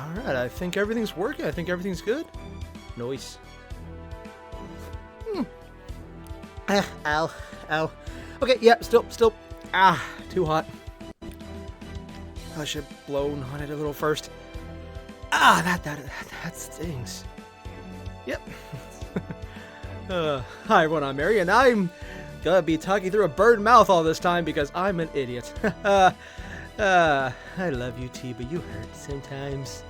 Alright, I think everything's working. I think everything's good. Nice. Ow. Ow. Okay, yeah, still. Too hot. I should have blown on it a little first. That stings. Yep. Hi everyone, I'm Airier, and I'm gonna be talking through a bird mouth all this time because I'm an idiot. I love you, tea, but you hurt sometimes.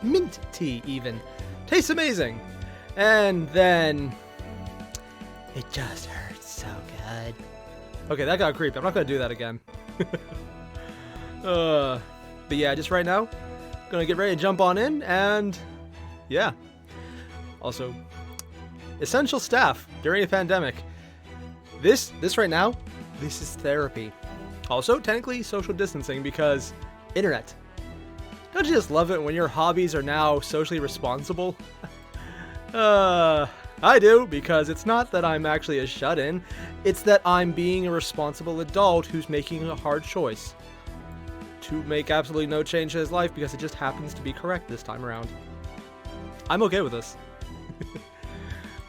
Mint tea, even. Tastes amazing. And then it just hurts so good. Okay, that got creepy. I'm not gonna do that again. But yeah, just right now, gonna get ready to jump on in, and yeah. Also, essential staff during a pandemic. This right now, this is therapy. Also, technically social distancing because internet. Don't you just love it when your hobbies are now socially responsible? I do, because it's not that I'm actually a shut-in, it's that I'm being a responsible adult who's making a hard choice to make absolutely no change to his life because it just happens to be correct this time around. I'm okay with this.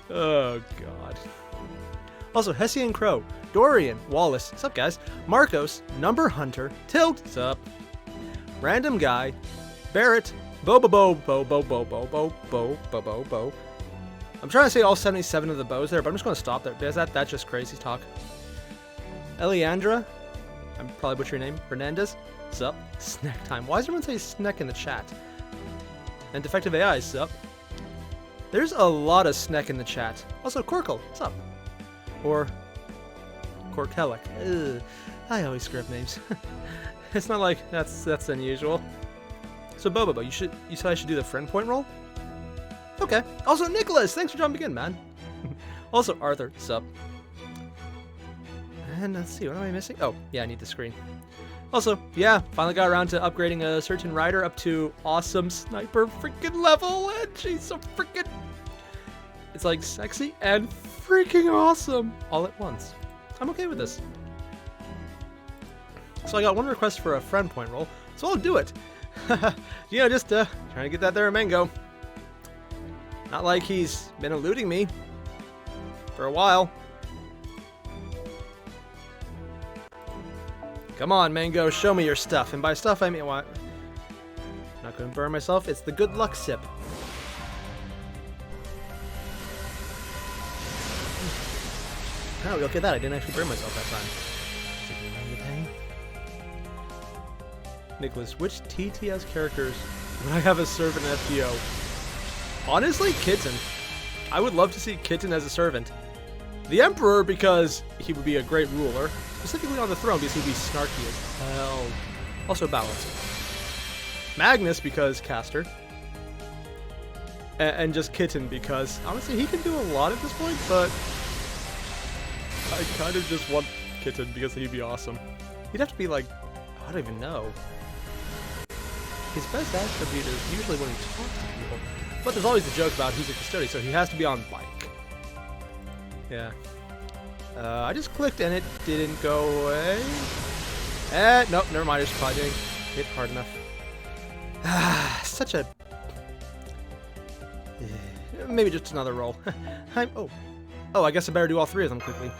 Oh, God. Also, Hessian Crow, Dorian, Wallace, what's up, guys? Marcos, Number Hunter, Tilt, what's up? Random Guy, Barrett, Bo. I'm trying to say all 77 of the bows there, but I'm just going to stop there because that's just crazy talk. Eliandra, I'm probably butchering your name. Hernandez, sup? Snack time. Why does everyone say snack in the chat? And Defective AI, sup? There's a lot of snack in the chat. Also, Corkle, sup? Or Corkelic. Ugh. I always screw up names. It's not like that's unusual. So Bobo, you said I should do the friend point roll? Okay. Also, Nicholas, thanks for jumping in, man. Also, Arthur, sup? And let's see, what am I missing? Oh, yeah, I need the screen. Also, yeah, finally got around to upgrading a certain rider up to awesome sniper freaking level, and she's so freaking... It's like sexy and freaking awesome all at once. I'm okay with this. So I got one request for a friend point roll, so I'll do it. You know, just trying to get that there mango. Not like he's been eluding me for a while. Come on, Mango, show me your stuff. And by stuff, I mean what? I'm not going to burn myself. It's the good luck sip. Oh, look at that. I didn't actually burn myself that time. Nicholas, which TTS characters would I have as servant in FGO? Honestly, Kitten. I would love to see Kitten as a servant. The Emperor, because he would be a great ruler. Specifically on the throne, because he'd be snarky as hell. Also balanced. Magnus, because caster. And just Kitten, because, honestly, he can do a lot at this point, but... I kind of just want Kitten, because he'd be awesome. He'd have to be like... I don't even know. His best attribute is usually when he talks to people. But there's always the joke about he's a custodian, so he has to be on bike. Yeah. I just clicked and it didn't go away. Nope, never mind. It's probably didn't hit hard enough. Such a... Maybe just another roll. Oh, I guess I better do all three of them quickly.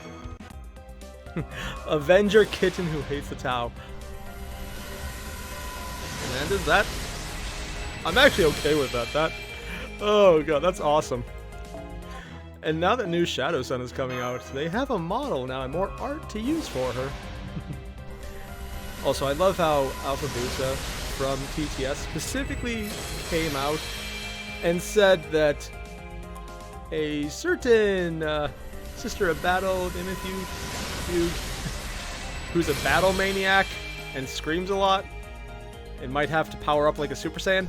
Avenger Kitten who hates the Tau. And is that... I'm actually okay with that. Oh god, that's awesome. And now that new Shadow Sun is coming out, they have a model now and more art to use for her. Also, I love how Alpha Busa from TTS specifically came out and said that a certain Sister of Battle who's a battle maniac and screams a lot and might have to power up like a Super Saiyan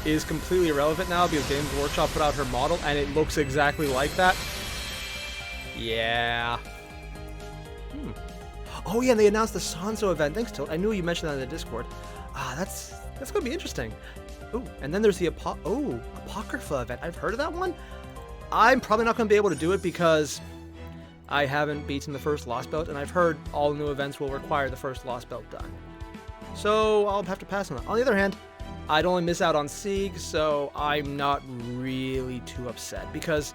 is completely irrelevant now because Games Workshop put out her model and it looks exactly like that. Yeah. Oh yeah, and they announced the Sanso event. Thanks, Tilt. I knew you mentioned that in the Discord. That's gonna be interesting. Ooh, and then there's the Apocrypha event. I've heard of that one. I'm probably not gonna be able to do it because I haven't beaten the first Lost Belt, and I've heard all new events will require the first Lost Belt done. So I'll have to pass on that. On the other hand, I'd only miss out on Sieg, so I'm not really too upset because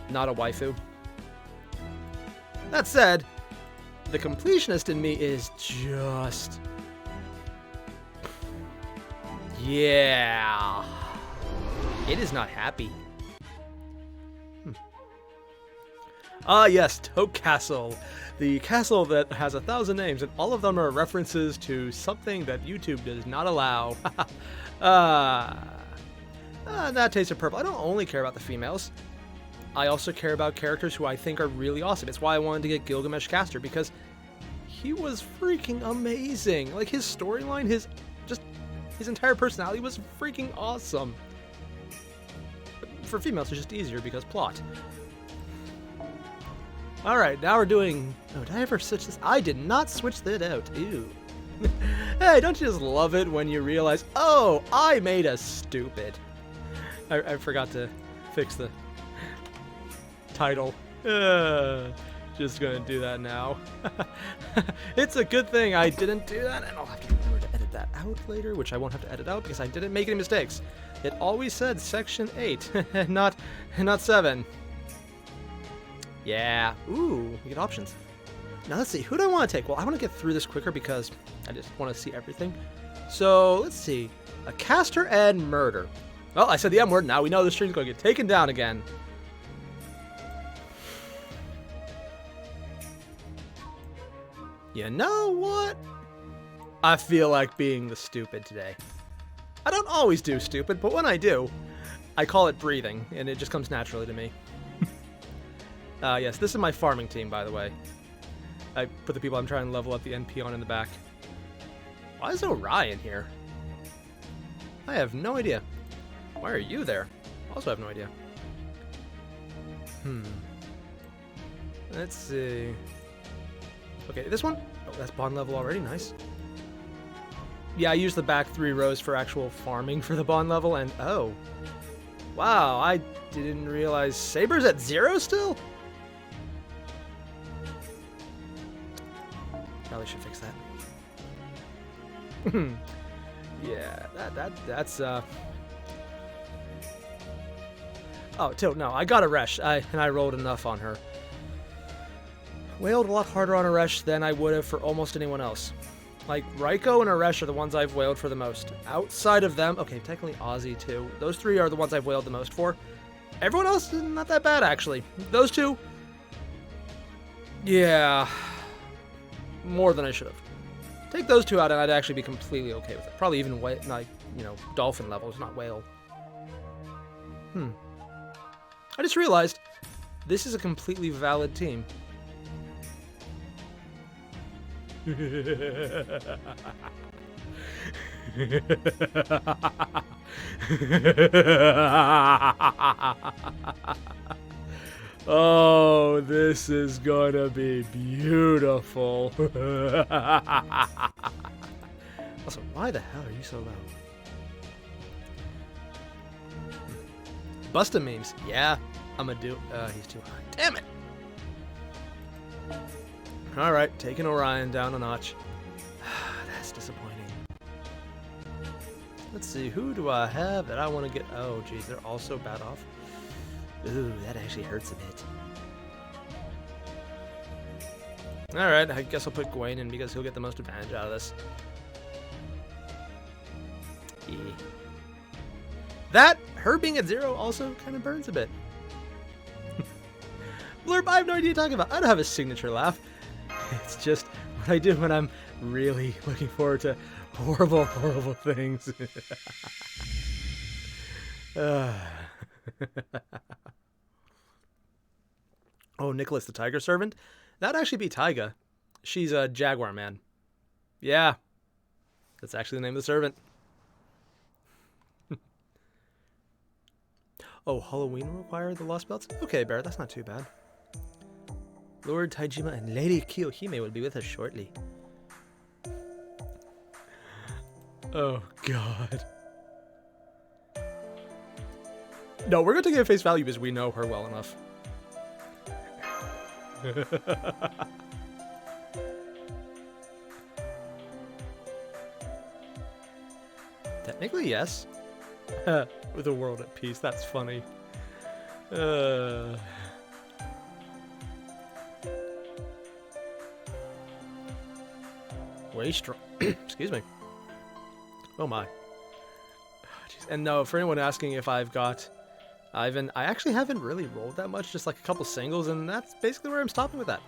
not a waifu. That said, the completionist in me is just... yeah. It is not happy. Ah, yes, Toke Castle. The castle that has 1,000 names, and all of them are references to something that YouTube does not allow. That taste of purple. I don't only care about the females. I also care about characters who I think are really awesome. It's why I wanted to get Gilgamesh Caster, because he was freaking amazing. Like, his storyline, his entire personality was freaking awesome. But for females, it's just easier because plot. Alright, now we're doing... oh, did I ever switch this? I did not switch that out. Ew. Hey, don't you just love it when you realize, oh, I made a stupid. I forgot to fix the title. Just gonna do that now. It's a good thing I didn't do that, and I'll have to remember to edit that out later, which I won't have to edit out because I didn't make any mistakes. It always said section 8, not 7. Yeah. Ooh, we get options. Now let's see. Who do I want to take? Well, I want to get through this quicker because I just want to see everything. So let's see. A caster and murder. Well, I said the M word. Now we know the stream's going to get taken down again. You know what? I feel like being the stupid today. I don't always do stupid, but when I do, I call it breathing, and it just comes naturally to me. Yes, this is my farming team, by the way. I put the people I'm trying to level up the NP on in the back. Why is Orion here? I have no idea. Why are you there? Also have no idea. Let's see. Okay, this one? Oh, that's bond level already. Nice. Yeah, I used the back 3 rows for actual farming for the bond level, and oh. Wow, I didn't realize Saber's at 0 still? Probably should fix that. Yeah, that's oh, no, I got a Resh, and I rolled enough on her. Wailed a lot harder on Aresh than I would have for almost anyone else. Like, Raiko and Aresh are the ones I've wailed for the most. Outside of them, okay, technically Ozzy too. Those 3 are the ones I've wailed the most for. Everyone else is not that bad, actually. Those 2, yeah, more than I should have. Take those 2 out and I'd actually be completely okay with it. Probably even, like, you know, dolphin levels, not whale. I just realized this is a completely valid team. Oh, this is gonna be beautiful. Also, why the hell are you so low? Busta memes. Yeah, I'm gonna do. He's too high. Damn it. Alright, taking Orion down a notch. That's disappointing. Let's see, who do I have that I want to get? Oh, geez, they're all so bad off. Ooh, that actually hurts a bit. Alright, I guess I'll put Gwaine in because he'll get the most advantage out of this. Yeah. That, her being at 0 also kind of burns a bit. Blurb, I have no idea what you're talking about. I don't have a signature laugh. It's just what I do when I'm really looking forward to horrible, horrible things. Oh, Nicholas the Tiger Servant? That'd actually be Taiga. She's a Jaguar man. Yeah. That's actually the name of the servant. Oh, Halloween will require the Lost Belts? Okay, Barrett, that's not too bad. Lord Taijima and Lady Kiyohime will be with us shortly. Oh, God. No, we're going to take it at face value because we know her well enough. Technically, yes. With a world at peace. That's funny. Way strong. Excuse me. Oh my. Jeez. And no, for anyone asking if I've got Ivan, I actually haven't really rolled that much, just like a couple singles, and that's basically where I'm stopping with that.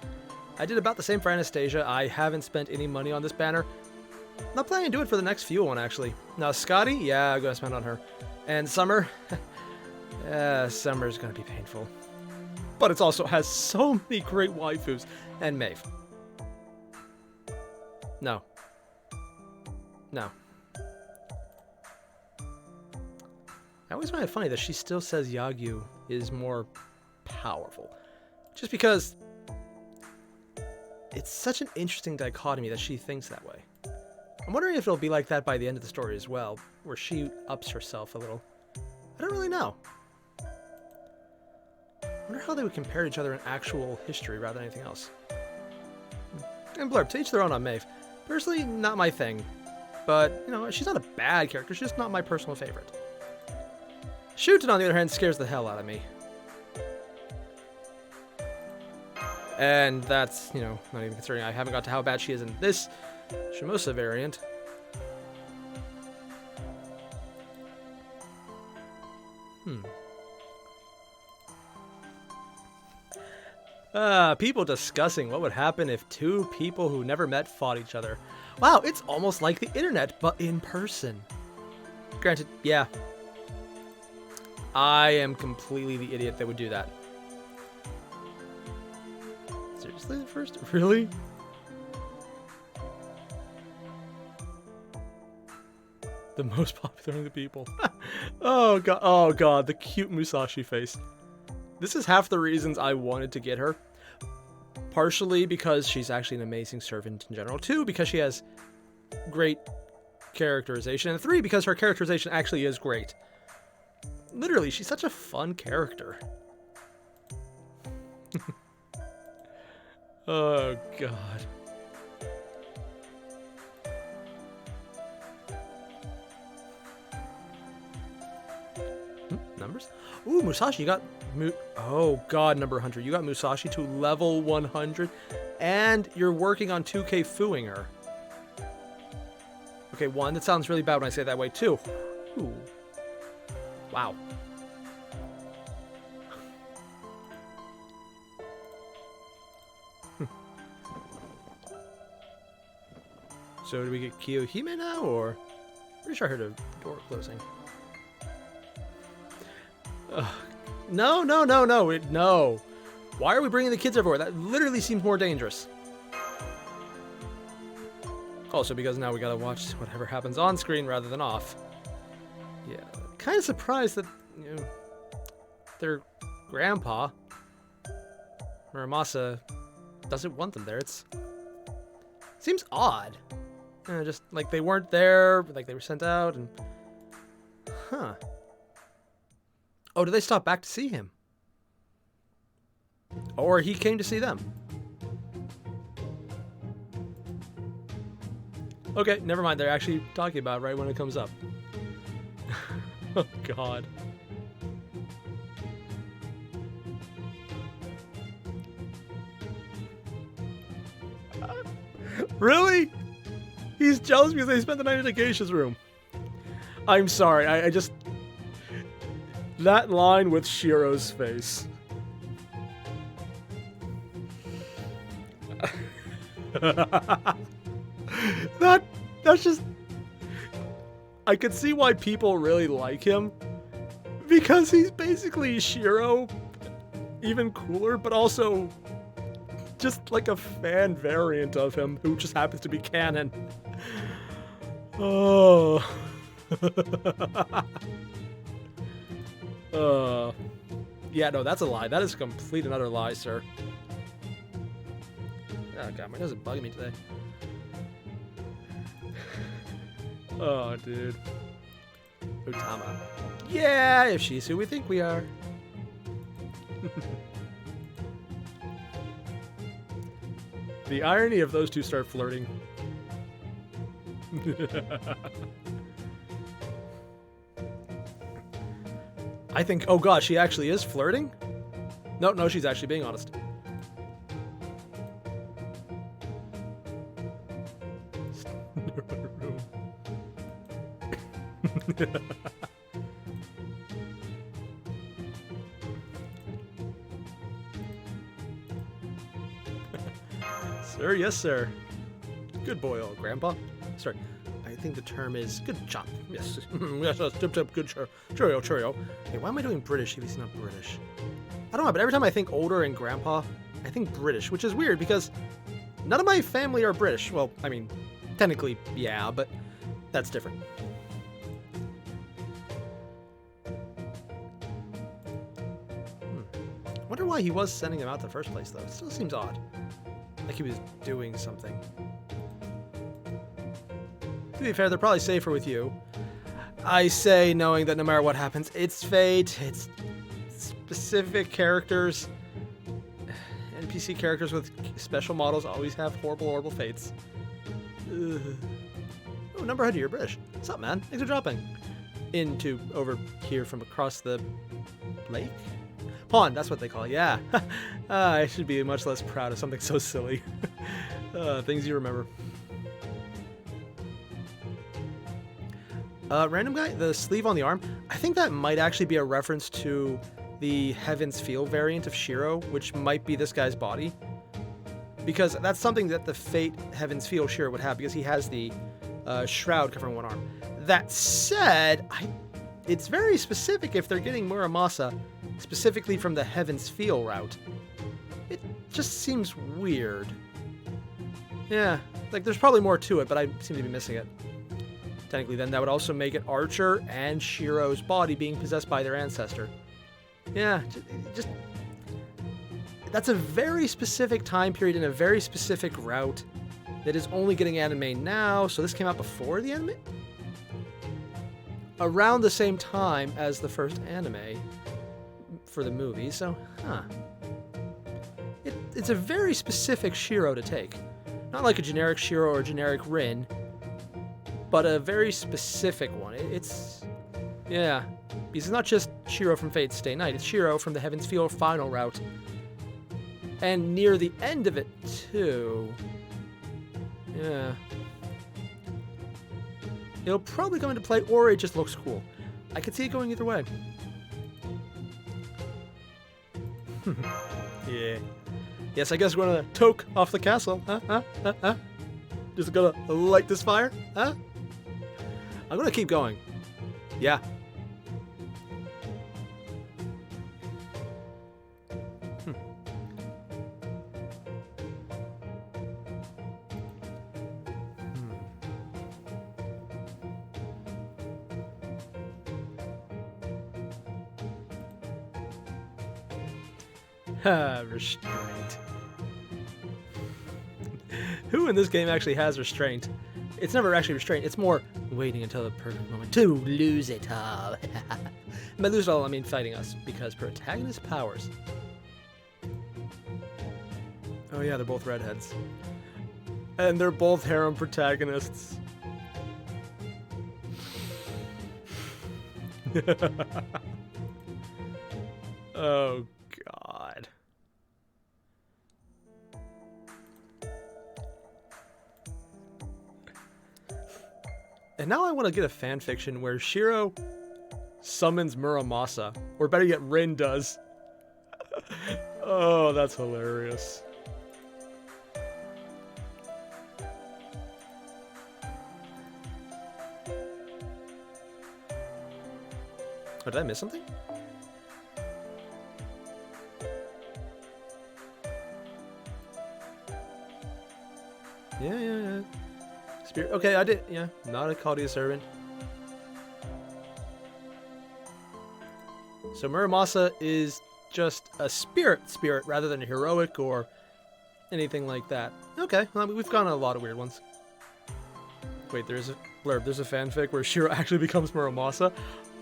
I did about the same for Anastasia. I haven't spent any money on this banner. Not planning to do it for the next fuel one, actually. Now, Scotty, yeah, I'm going to spend on her. And Summer, Summer's going to be painful. But it also has so many great waifus. And Maeve. No. No. I always find it funny that she still says Yagyu is more powerful. Just because it's such an interesting dichotomy that she thinks that way. I'm wondering if it'll be like that by the end of the story as well, where she ups herself a little. I don't really know. I wonder how they would compare each other in actual history rather than anything else. And blurb, to each their own on Maeve. Personally, not my thing. But, you know, she's not a bad character, she's just not my personal favorite. Shootin', on the other hand, scares the hell out of me. And that's, you know, not even considering I haven't got to how bad she is in this Shimosa variant. People discussing what would happen if two people who never met fought each other. Wow, it's almost like the internet, but in person. Granted, yeah. I am completely the idiot that would do that. Seriously, the first? Really? The most popular in the people. Oh god, the cute Musashi face. This is half the reasons I wanted to get her. Partially because she's actually an amazing servant in general. 2, because she has great characterization. And 3, because her characterization actually is great. Literally, she's such a fun character. Oh, God. Numbers? Ooh, Musashi, you got... Oh, God, number 100. You got Musashi to level 100, and you're working on 2K fooing her. Okay, 1, that sounds really bad when I say it that way. 2. Ooh. Wow. So do we get Kiyohime now, or? Pretty sure I heard a door closing. No. No. Why are we bringing the kids everywhere? That literally seems more dangerous. Also, because now we gotta watch whatever happens on screen rather than off. Yeah, kind of surprised that, you know, their grandpa, Muramasa, doesn't want them there. It seems odd. Just like they weren't there, like they were sent out, and... Huh. Oh, did they stop back to see him? Or he came to see them? Okay, never mind. They're actually talking about it right when it comes up. Oh, God. Really? He's jealous because they spent the night in the geisha's room. I'm sorry, I just... That line with Shiro's face. That's just... I could see why people really like him. Because he's basically Shiro, even cooler, but also just like a fan variant of him who just happens to be canon. Oh. Yeah, no, that's a lie. That is a complete and utter lie, sir. Oh, God, my nose is bugging me today. Oh, dude. Utama. Yeah, if she's who we think we are. The irony of those two start flirting. I think, oh god, she actually is flirting? No, she's actually being honest. Sir, yes, sir. Good boy, old grandpa. Sorry, I think the term is good job. Yes, yes, good cheerio. Hey, why am I doing British if he's not British? I don't know, but every time I think older and grandpa, I think British, which is weird because none of my family are British. Well, I mean, technically, yeah, but that's different. Wonder why he was sending him out in the first place, though. It still seems odd. Like he was doing something. To be fair, they're probably safer with you. I say, knowing that no matter what happens, it's fate, it's specific characters. NPC characters with special models always have horrible fates. Ugh. Oh, number ahead of your British. What's up, man? Thanks for dropping. Over here from across the lake? Pond, that's what they call it, yeah. I should be much less proud of something so silly. Things you remember. Random guy, the sleeve on the arm, I think that might actually be a reference to the Heaven's Feel variant of Shiro, which might be this guy's body. Because that's something that the Fate Heaven's Feel Shiro would have, because he has the shroud covering one arm. That said, it's very specific if they're getting Muramasa specifically from the Heaven's Feel route. It just seems weird. Yeah, like there's probably more to it, but I seem to be missing it. Technically, then that would also make it Archer and Shiro's body being possessed by their ancestor. Yeah, just that's a very specific time period in a very specific route that is only getting anime now. So this came out before the anime? Around the same time as the first anime for the movie, so, huh. It's a very specific Shiro to take. Not like a generic Shiro or a generic Rin, but a very specific one. Yeah, because it's not just Shiro from Fate's Stay Night, it's Shiro from the Heaven's Feel final route. And near the end of it, too. Yeah. It'll probably come into play, or it just looks cool. I could see it going either way. Yeah. Yes, I guess we're gonna toke off the castle. Huh? Just gonna light this fire? Huh? I'm gonna keep going. Yeah. Restraint. Who in this game actually has restraint? It's never actually restraint, it's more waiting until the perfect moment to lose it all. By lose it all, I mean fighting us, because protagonist powers. Oh yeah, they're both redheads. And they're both harem protagonists. Oh god. And now I want to get a fanfiction where Shiro summons Muramasa, or better yet, Rin does. Oh, that's hilarious. Oh, did I miss something? Yeah. Spirit. Okay, I did. Yeah, not a Kaldia servant. So Muramasa is just a spirit rather than heroic or anything like that. Okay, well, we've gone a lot of weird ones. Wait, there's a blurb. There's a fanfic where Shiro actually becomes Muramasa.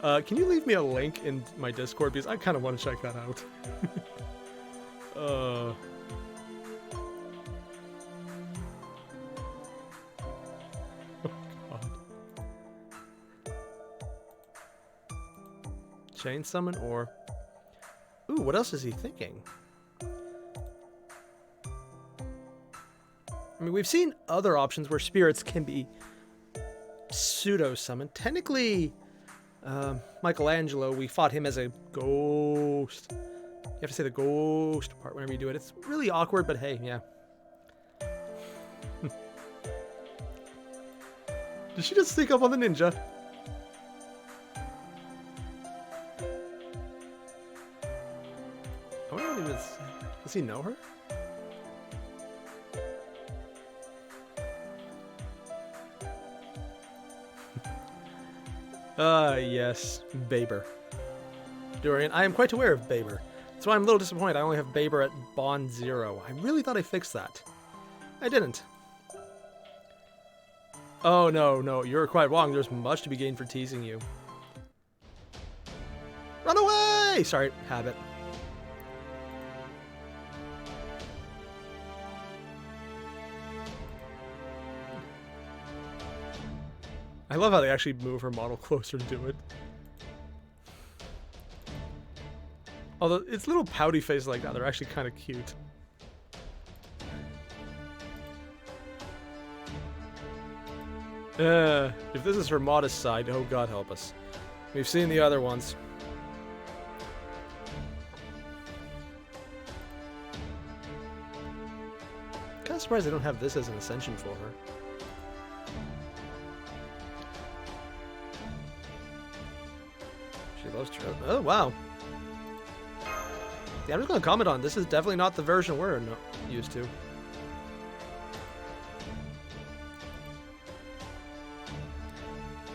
Can you leave me a link in my Discord, because I kind of want to check that out. Oh God. Chain summon or... Ooh, what else is he thinking? I mean, we've seen other options where spirits can be pseudo-summoned. Technically, Michelangelo, we fought him as a ghost. You have to say the ghost part whenever you do it. It's really awkward, but hey, yeah. Did she just sneak up on the ninja? I wonder what he was... Does he know her? Yes, Baber. Dorian, I am quite aware of Baber. That's why I'm a little disappointed I only have Baber at Bond 0. I really thought I fixed that. I didn't. Oh, no, you're quite wrong. There's much to be gained for teasing you. Run away! Sorry, habit. I love how they actually move her model closer to it. Although its little pouty face like that, they're actually kind of cute. If this is her modest side, oh God help us. We've seen the other ones. Kind of surprised I don't have this as an ascension for her. She loves Trout. Oh, wow. Yeah, I'm just going to comment on this. Is definitely not the version we're used to.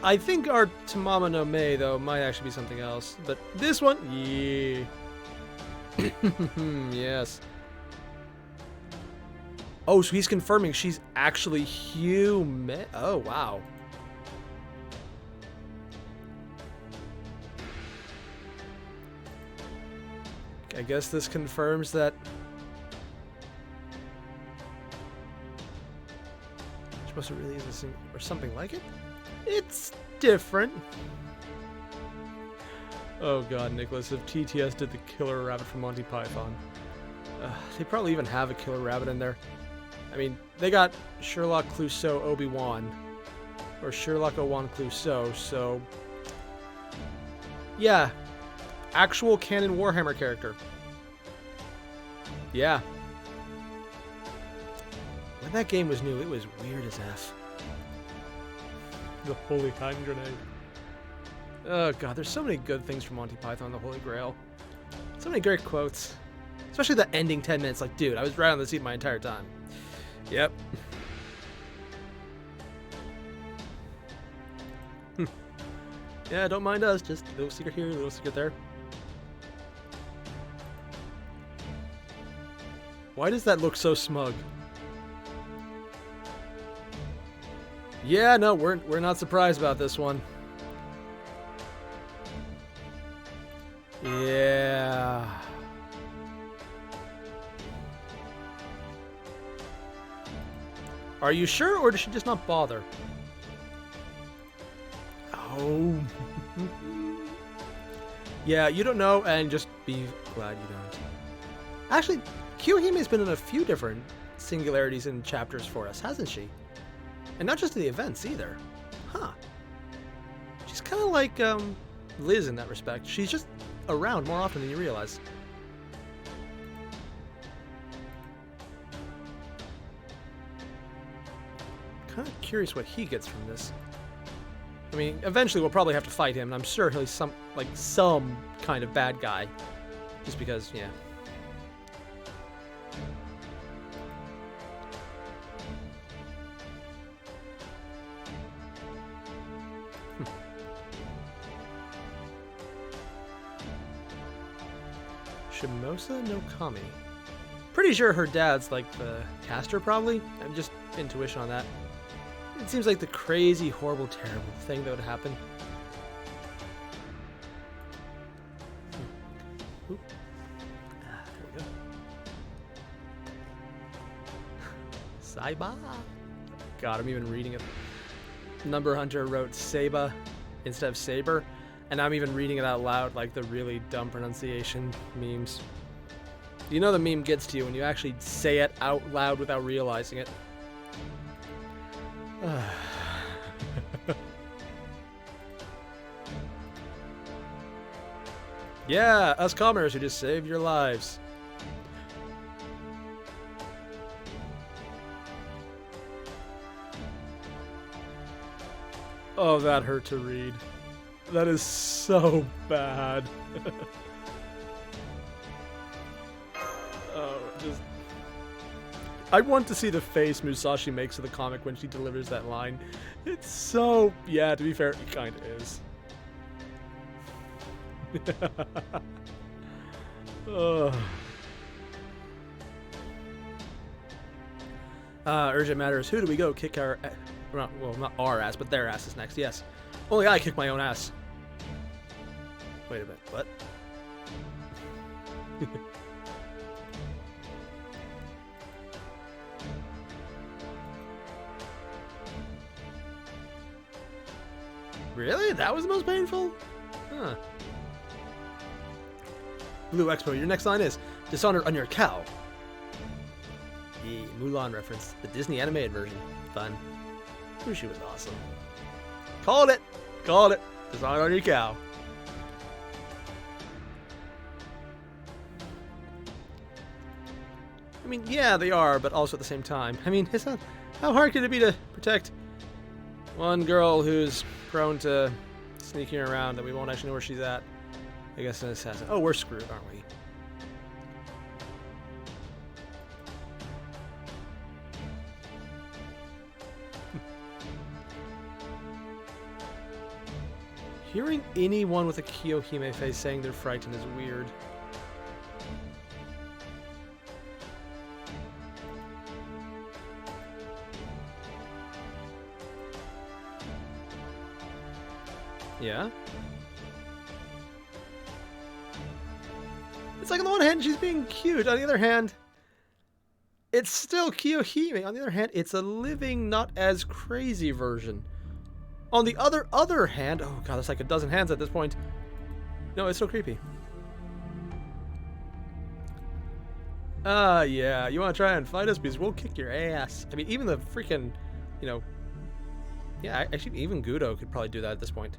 I think our Tamama no Mei, though, might actually be something else. But this one, yeah. Yes. Oh, so he's confirming she's actually human. Oh, wow. I guess this confirms that Shimosa really is or something like it. It's different. Oh God, Nicholas, if TTS did the Killer Rabbit from Monty Python, they probably even have a Killer Rabbit in there. I mean, they got Sherlock Clouseau Obi-Wan, or Sherlock Owan Clouseau, so yeah. Actual canon Warhammer character. Yeah. When that game was new, it was weird as F. The Holy Hand Grenade. Oh God, there's so many good things from Monty Python, The Holy Grail. So many great quotes. Especially the ending 10 minutes, like, dude, I was right on the seat my entire time. Yep. Yeah, don't mind us, just a little secret here, a little secret there. Why does that look so smug? Yeah, no, we're not surprised about this one. Yeah. Are you sure, or does she just not bother? Oh. Yeah, you don't know, and just be glad you don't. Actually, Kiyohime has been in a few different singularities and chapters for us, hasn't she? And not just the events, either. Huh. She's kind of like Liz in that respect. She's just around more often than you realize. Kind of curious what he gets from this. I mean, eventually we'll probably have to fight him, and I'm sure he'll be some kind of bad guy. Just because, yeah. Shimosa no Kami. Pretty sure her dad's like the caster, probably. I'm just intuition on that. It seems like the crazy, horrible, terrible thing that would happen. Oop. There we go. Saiba. God, I'm even reading it. Number Hunter wrote Saba instead of Saber, And I'm even reading it out loud, like the really dumb pronunciation memes. You know the meme gets to you when you actually say it out loud without realizing it. Yeah, us commoners who just saved your lives. Oh, that hurt to read. That is so bad. Oh, just... I want to see the face Musashi makes of the comic when she delivers that line. It's so... Yeah, to be fair, it kind of is. Urgent matter is, who do we go kick our... Well, not our ass, but their asses next, yes. Only I kick my own ass. Wait a minute, what? Really? That was the most painful? Huh. Blue Expo, your next line is, Dishonored on your cow. The Mulan reference, the Disney animated version. Fun. She was awesome. Called it! Called it! Dishonored on your cow. I mean, yeah, they are, but also at the same time. I mean, it's not, how hard could it be to protect one girl who's prone to sneaking around that we won't actually know where she's at? I guess an assassin. Oh, we're screwed, aren't we? Hearing anyone with a Kiyohime face saying they're frightened is weird. Yeah? It's like on the one hand, she's being cute. On the other hand, it's still Kiyohime. On the other hand, it's a living, not as crazy version. On the other hand, oh god, there's like a dozen hands at this point. No, it's so creepy. Yeah, you want to try and fight us because we'll kick your ass. I mean, even the freaking, you know, yeah, actually, even Gudo could probably do that at this point.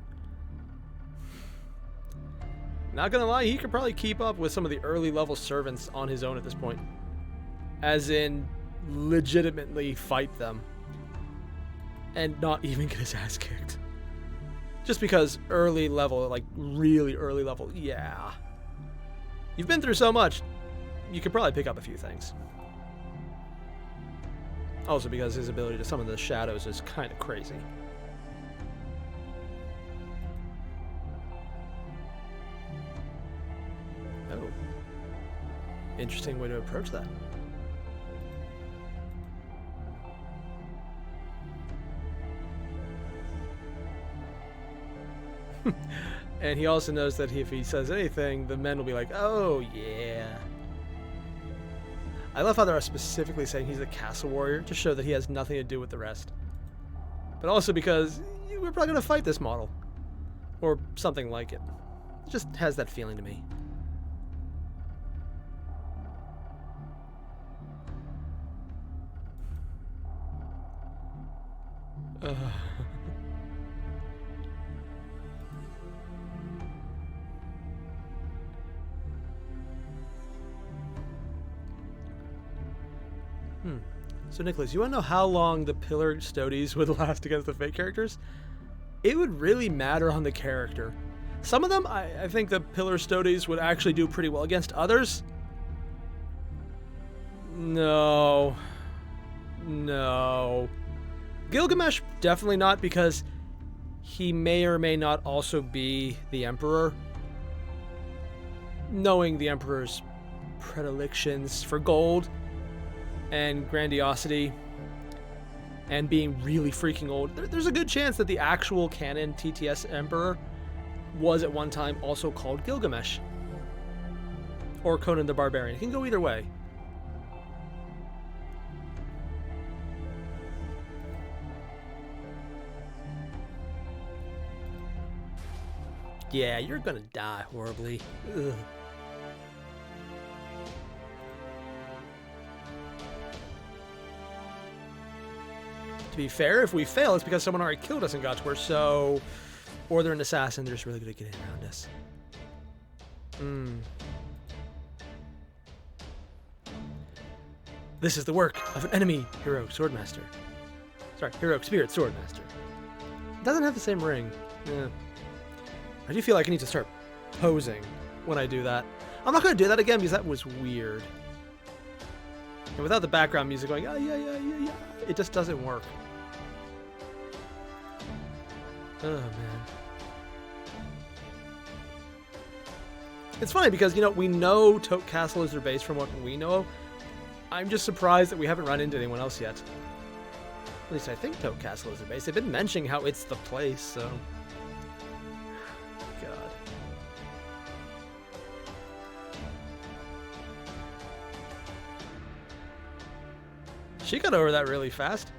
Not gonna lie, he could probably keep up with some of the early level servants on his own at this point. As in, legitimately fight them. And not even get his ass kicked. Just because early level, like really early level, yeah. You've been through so much, you could probably pick up a few things. Also because his ability to summon the shadows is kind of crazy. Oh. Interesting way to approach that. And he also knows that if he says anything, the men will be like, oh, yeah. I love how they're specifically saying he's a castle warrior to show that he has nothing to do with the rest. But also because we're probably going to fight this model. Or something like it. It just has that feeling to me. So Nicholas, you want to know how long the pillar stoties would last against the fake characters? It would really matter on the character. Some of them, I think the pillar stoties would actually do pretty well. Against others, no. No. Gilgamesh, definitely not, because he may or may not also be the Emperor. Knowing the Emperor's predilections for gold and grandiosity and being really freaking old, there's a good chance that the actual canon TTS Emperor was at one time also called Gilgamesh. Or Conan the Barbarian. It can go either way. Yeah, you're gonna die horribly. Ugh. To be fair, if we fail, it's because someone already killed us and got to her, so... Or they're an assassin, they're just really good at getting around us. This is the work of an enemy heroic swordmaster. Sorry, heroic spirit swordmaster. Doesn't have the same ring. Yeah. I do feel like I need to start posing when I do that. I'm not going to do that again because that was weird. And without the background music going, oh, yeah, it just doesn't work. Oh, man. It's funny because, you know, we know Tote Castle is their base from what we know. I'm just surprised that we haven't run into anyone else yet. At least I think Tote Castle is their base. They've been mentioning how it's the place, so... God. She got over that really fast.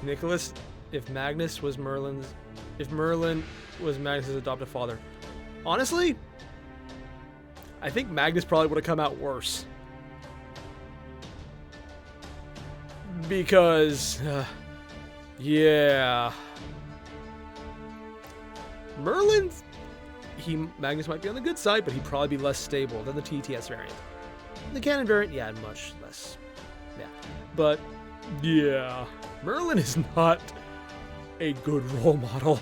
Nicholas, if Merlin was Magnus's adoptive father. Honestly, I think Magnus probably would have come out worse. Because, yeah. Merlin's, Magnus might be on the good side, but he'd probably be less stable than the TTS variant. The canon variant, yeah, much less. Yeah. But, yeah. Merlin is not a good role model.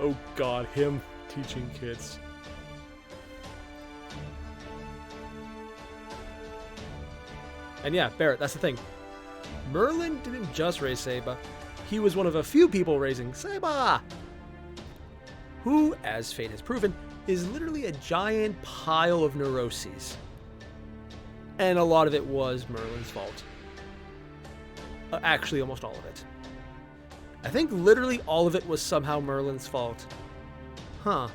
Oh god, him teaching kids. And yeah, Barrett, that's the thing. Merlin didn't just raise Saba. He was one of a few people raising Saba, who, as fate has proven, is literally a giant pile of neuroses. And a lot of it was Merlin's fault. Actually, almost all of it. I think literally all of it was somehow Merlin's fault. Huh.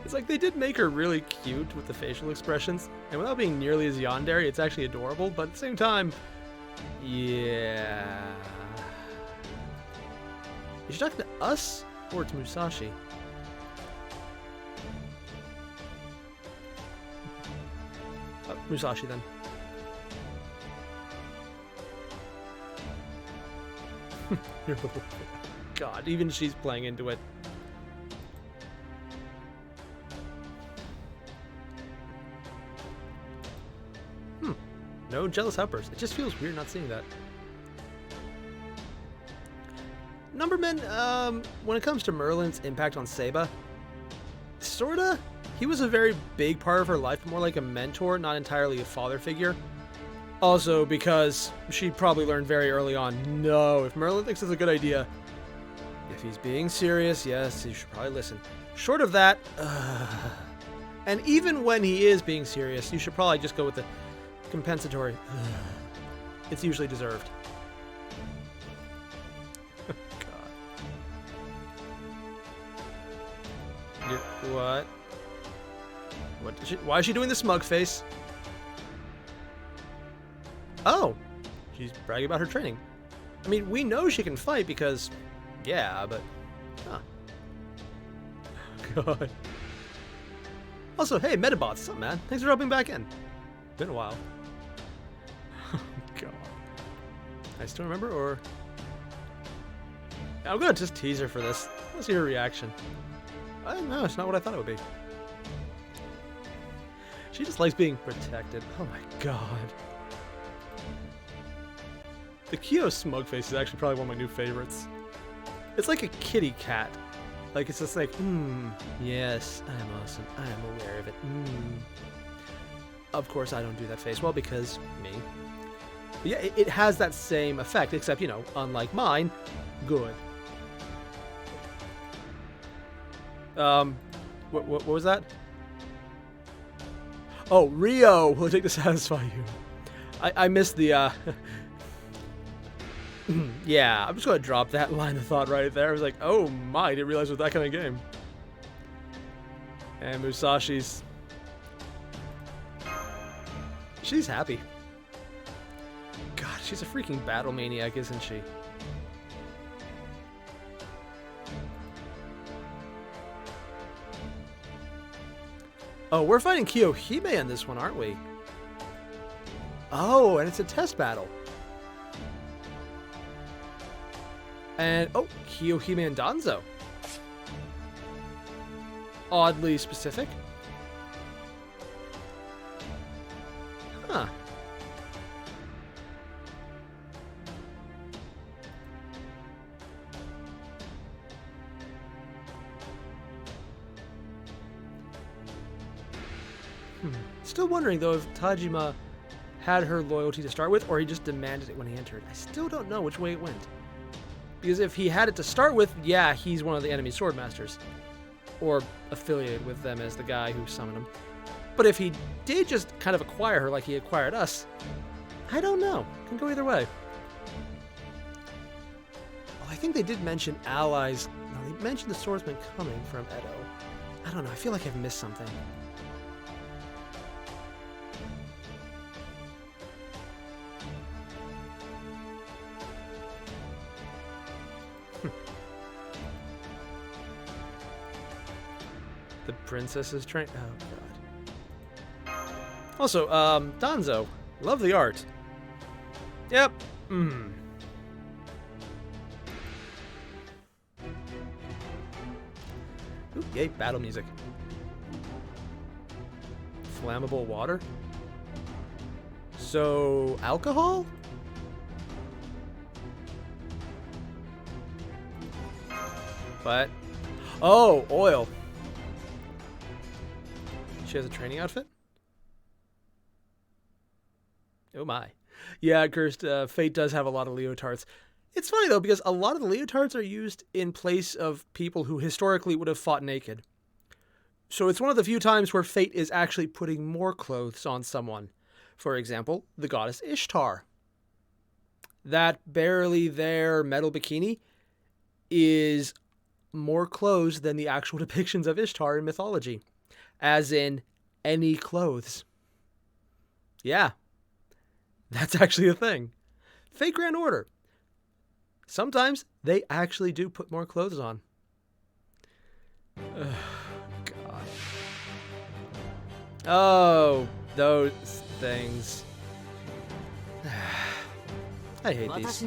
It's like they did make her really cute with the facial expressions, and without being nearly as yandere, it's actually adorable, but at the same time, yeah. Is she talking to us or to Musashi? Musashi then. God, even she's playing into it. No jealous outbursts. It just feels weird not seeing that. Numberman, when it comes to Merlin's impact on Saba, sorta. He was a very big part of her life, but more like a mentor, not entirely a father figure. Also, because she probably learned very early on, no, if Merlin thinks it's a good idea, if he's being serious, yes, you should probably listen. Short of that, and even when he is being serious, you should probably just go with the compensatory. It's usually deserved. God. What? Why is she doing the smug face? Oh, she's bragging about her training. I mean, we know she can fight because, yeah, but, huh. God. Also, hey, Metabots, what's up, man? Thanks for dropping back in. Been a while. Oh, God. I still remember, or? I'm gonna just tease her for this. Let's see her reaction. I don't know, it's not what I thought it would be. She just likes being protected. Oh my god. The Kyo smug face is actually probably one of my new favorites. It's like a kitty cat. Like, it's just like, yes, I'm awesome. I am aware of it. Of course, I don't do that face well because me. But yeah, it has that same effect, except, you know, unlike mine, good. What was that? Oh, Rio will take to satisfy you. I missed the, yeah, I'm just gonna drop that line of thought right there. I was like, oh my, I didn't realize it was that kind of game. And Musashi's... She's happy. God, she's a freaking battle maniac, isn't she? Oh, we're fighting Kiyohime in this one, aren't we? Oh, and it's a test battle. And, oh, Kiyohime and Danzo. Oddly specific. Huh. Still wondering, though, if Tajima had her loyalty to start with, or he just demanded it when he entered. I still don't know which way it went. Because if he had it to start with, yeah, he's one of the enemy swordmasters. Or affiliated with them as the guy who summoned him. But if he did just kind of acquire her like he acquired us, I don't know. Can go either way. Oh, I think they did mention allies. No, they mentioned the swordsman coming from Edo. I don't know. I feel like I've missed something. The princess is trained. Oh god. Also, Danzo, love the art. Yep. Ooh, yay, battle music. Flammable water. So, alcohol? What? Oh, oil. She has a training outfit? Oh my. Yeah, Cursed, Fate does have a lot of leotards. It's funny though, because a lot of the leotards are used in place of people who historically would have fought naked. So it's one of the few times where Fate is actually putting more clothes on someone. For example, the goddess Ishtar. That barely there metal bikini is more clothes than the actual depictions of Ishtar in mythology. As in, any clothes. Yeah. That's actually a thing. Fate Grand Order. Sometimes they actually do put more clothes on. Ugh, God. Oh, those things. I hate these.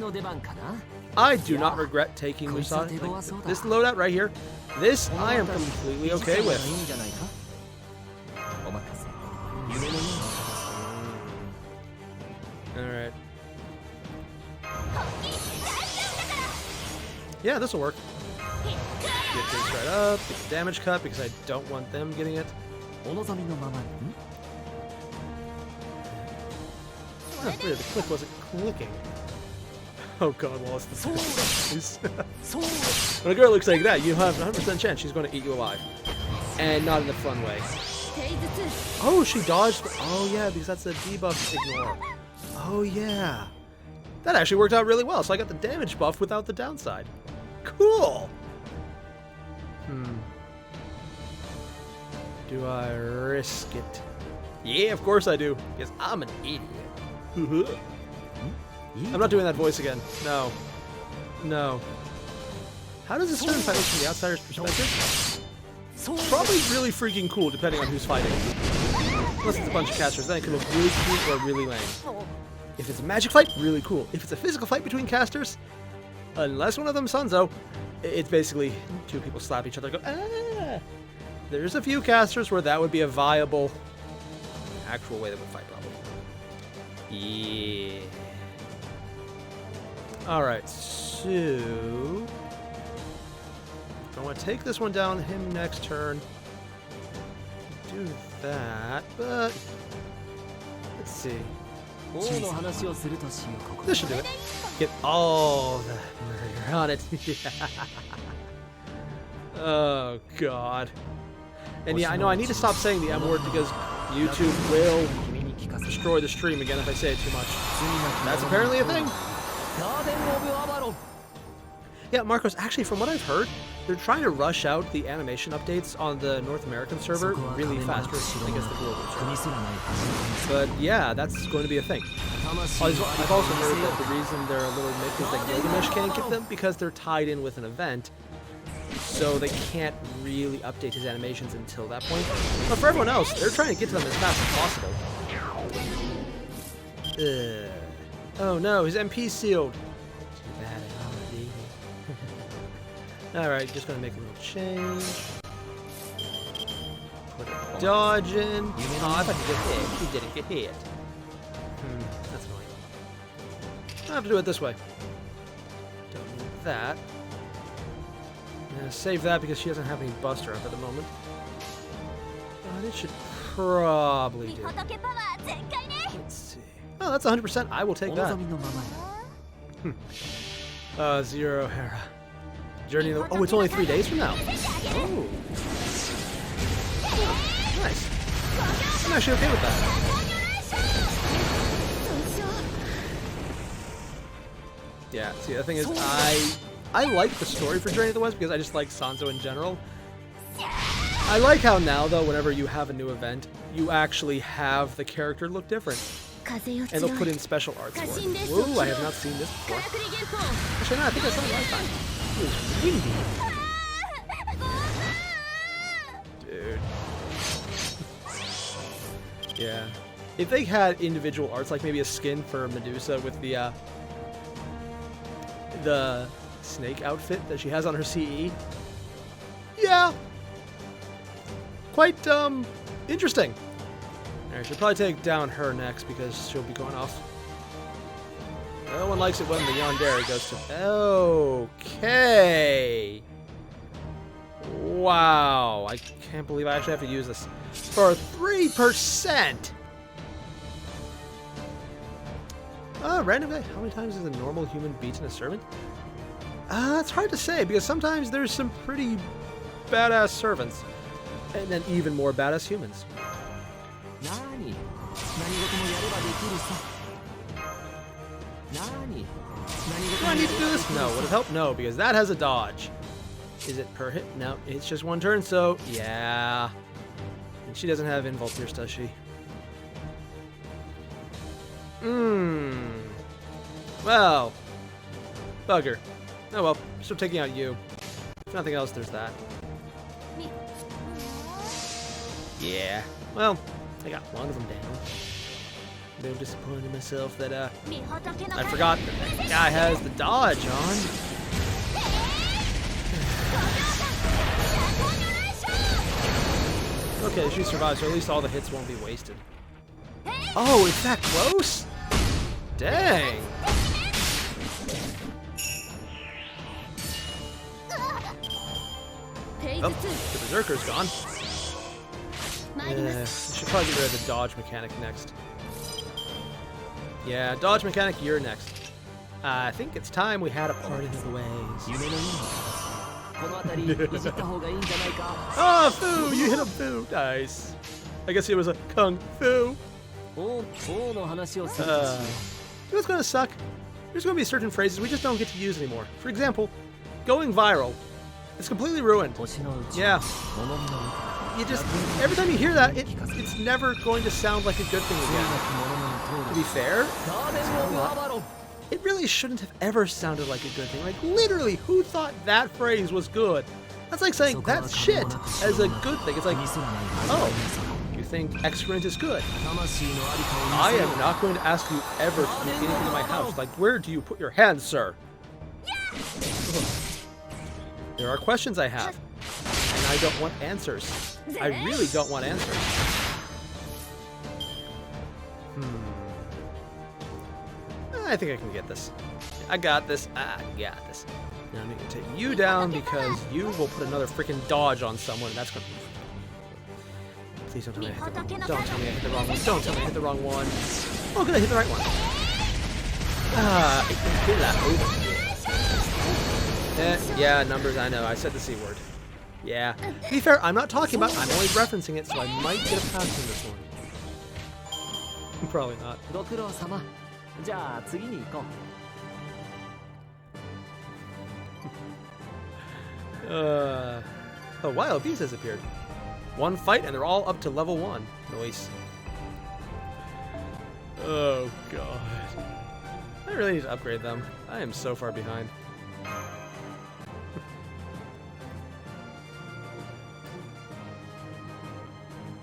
I do not regret taking Musa. Like, this loadout right here, this I am completely okay with. Alright. Yeah, this'll work. Get this right up, get the damage cut because I don't want them getting it. Oh, weird, the click wasn't clicking. Oh god, Wallace, this is when a girl looks like that, you have 100% chance she's going to eat you alive. And not in a fun way. Oh, she dodged. Oh yeah, because that's the debuff ignore. Oh yeah. That actually worked out really well, so I got the damage buff without the downside. Cool! Do I risk it? Yeah, of course I do, because I'm an idiot. I'm not doing that voice again. No. No. How does this certain fight look from the outsider's perspective? Probably really freaking cool, depending on who's fighting. Unless it's a bunch of casters, then it can look really cute or really lame. If it's a magic fight, really cool. If it's a physical fight between casters, unless one of them's Sunzo, it's basically two people slap each other and go, ah! There's a few casters where that would be a viable, actual way they would fight, probably. Yeah. Alright, so... I want to take this one down him next turn. Do that, but... Let's see. This should do it. Get all the murder on it. Oh, God. And yeah, I know I need to stop saying the M word because YouTube will destroy the stream again if I say it too much. That's apparently a thing. Yeah, Marcos, actually, from what I've heard, they're trying to rush out the animation updates on the North American server really fast, or I guess the global server. But yeah, that's going to be a thing. I've also heard that the reason they're a little miffed is that Gilgamesh can't get them because they're tied in with an event, so they can't really update his animations until that point. But for everyone else, they're trying to get to them as fast as possible. Oh no, his MP sealed. Too bad, alright, just gonna make a little change. Put a dodge in. Oh, I thought he get hit. He didn't get hit. That's annoying. I'll have to do it this way. Don't need that. I'm gonna save that because she doesn't have any buster up at the moment. But it should probably do. Let's see. Oh, that's 100%. I will take that. 0 Hera. Journey of the... Oh, it's only 3 days from now. Oh. Nice. I'm actually okay with that. Yeah, see, the thing is, I like the story for Journey of the West because I just like Sanzo in general. I like how now, though, whenever you have a new event, you actually have the character look different. And they'll put in special arts for it. Whoa, I have not seen this before. Actually, no, I think I saw it last time. It was windy. Dude. Yeah. If they had individual arts, like maybe a skin for Medusa with the snake outfit that she has on her CE. Yeah. Quite, interesting. I should probably take down her next because she'll be going off. No one likes it when the Yandere goes to... Okay. Wow. I can't believe I actually have to use this for 3%. Random guy. How many times is a normal human beaten a servant? It's hard to say because sometimes there's some pretty badass servants. And then even more badass humans. Do I need to do this? No. Would it help? No, because that has a dodge. Is it per hit? No, it's just one turn, so yeah. And she doesn't have Invul Pierce, does she? Well. Bugger. Oh well, still taking out you. If nothing else, there's that. Yeah. Well, I got one of them down. I'm disappointed in myself that I forgot that that guy has the dodge on. Okay, she survives, so at least all the hits won't be wasted. Oh, it's that close? Dang. Oh, the Berserker's gone. Yeah, should probably get rid of the dodge mechanic next. Yeah, dodge mechanic, you're next. I think it's time we had a parting of the ways. Oh, Fu! You hit him, Fu! Nice. I guess it was a Kung Fu. You know what's gonna suck? There's gonna be certain phrases we just don't get to use anymore. For example, going viral. It's completely ruined. Yeah. You just, every time you hear that, it's never going to sound like a good thing again. To be fair, it really shouldn't have ever sounded like a good thing. Like, literally, who thought that phrase was good? That's like saying, that's shit, as a good thing. It's like, oh, you think excrement is good? I am not going to ask you ever to do anything in my house. Like, where do you put your hands, sir? There are questions I have, and I don't want answers. I really don't want answers. I think I can get this. I got this. I got this. Now I'm going to take you down because you will put another freaking dodge on someone, and that's going to... Please don't tell me I hit the wrong one. Don't tell me I hit the wrong one. Don't tell me I hit the wrong one. Oh, good, I hit the right one. I can hear that over. Yeah, numbers, I know. I said the C word. Yeah. To be fair, I'm not talking about it. I'm only referencing it, so I might get a pass in this one. Probably not. Oh, wild beast has appeared. One fight and they're all up to level 1. Nice. Oh god. I really need to upgrade them. I am so far behind.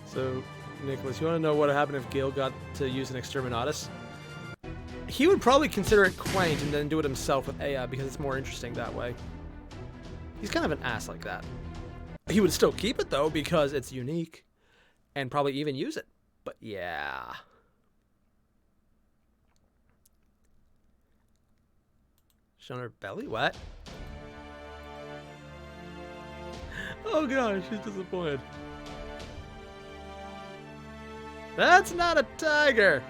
So, Nicholas, you want to know what would happen if Gale got to use an Exterminatus? He would probably consider it quaint and then do it himself with Aya because it's more interesting that way. He's kind of an ass like that. He would still keep it though because it's unique and probably even use it. But yeah. Showing her belly? What? Oh gosh, she's disappointed. That's not a tiger!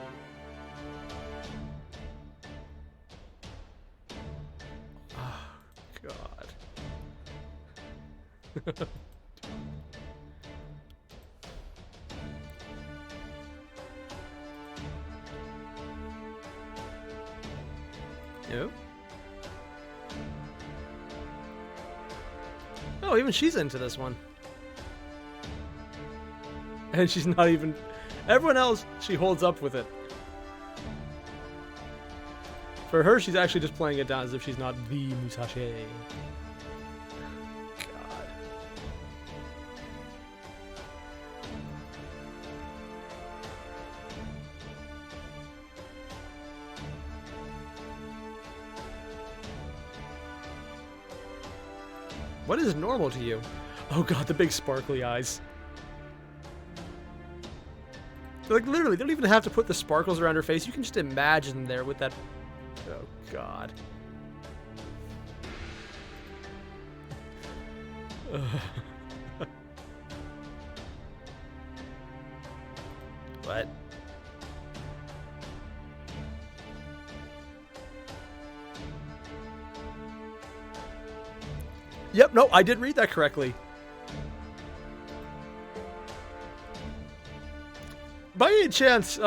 Oh, God. No? Oh, even she's into this one. And she's not even... Everyone else, she holds up with it. For her, she's actually just playing it down as if she's not the Musashi. God. What is normal to you? Oh god, the big sparkly eyes. Like, literally, they don't even have to put the sparkles around her face. You can just imagine them there with that... Oh, God. What? Yep, no, I did read that correctly. By any chance,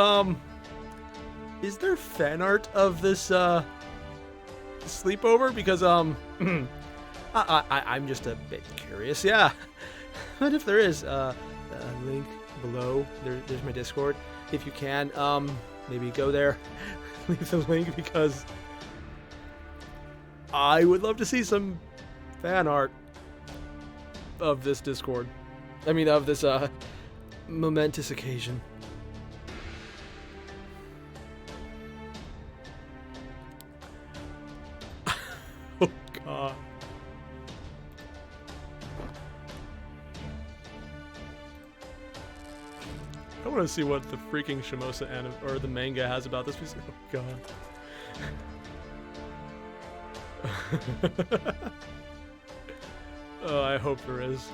is there fan art of this, sleepover? Because, I'm just a bit curious, yeah. But if there is, link below, there's my Discord. If you can, maybe go there, leave the link, because I would love to see some fan art of this Discord. I mean, of this, momentous occasion. Oh god. I want to see what the freaking Shimosa anime or the manga has about this piece. Oh god. Oh, I hope there is.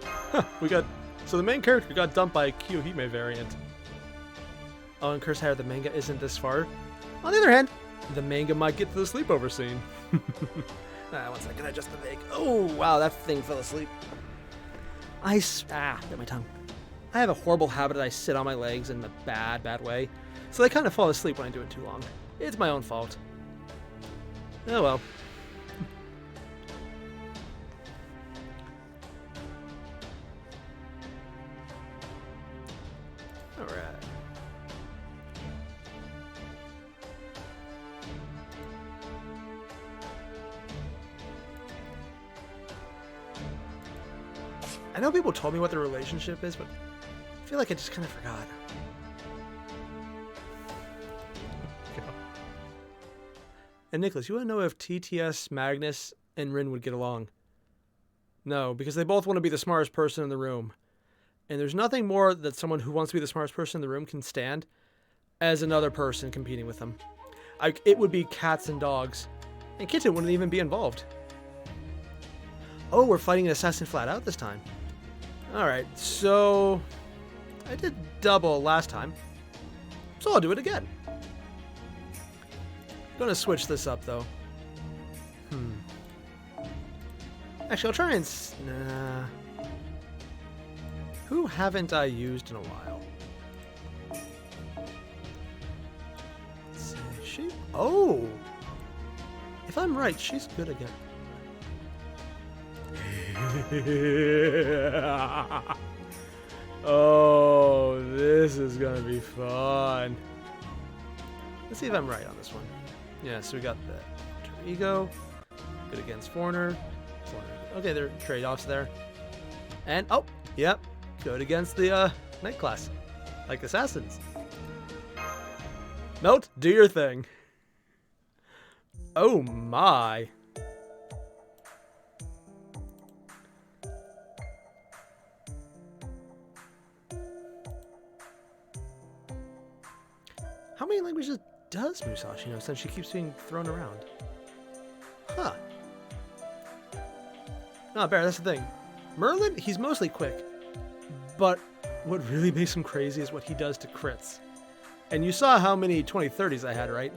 Huh, we got... So the main character got dumped by a Kiyohime variant. Oh, and curse how the manga isn't this far. On the other hand, the manga might get to the sleepover scene. 1 second, adjust the vague. Oh, wow, that thing fell asleep. Bit my tongue. I have a horrible habit that I sit on my legs in a bad way. So they kind of fall asleep when I do it too long. It's my own fault. Oh well. Alright. I know people told me what the relationship is, but I feel like I just kind of forgot. And Nicholas, you want to know if TTS, Magnus, and Rin would get along? No, because they both want to be the smartest person in the room. And there's nothing more that someone who wants to be the smartest person in the room can stand as another person competing with them. It would be cats and dogs. And Kitten wouldn't even be involved. Oh, we're fighting an assassin flat out this time. Alright, so... I did double last time. So I'll do it again. Gonna switch this up, though. Actually, I'll try and... Nah. Who haven't I used in a while? Let's see. Oh! If I'm right, she's good again. Oh, this is gonna be fun. Let's see if I'm right on this one. Yeah, so we got the Alter Ego, good against Foreigner. Okay, there are trade-offs there. And, oh, yep, good against the Knight class, like Assassins. Note, do your thing. Oh my. How many languages does Musashi know since she keeps being thrown around? Huh. No, Bear, that's the thing. Merlin, he's mostly quick. But what really makes him crazy is what he does to crits. And you saw how many 2030s I had, right?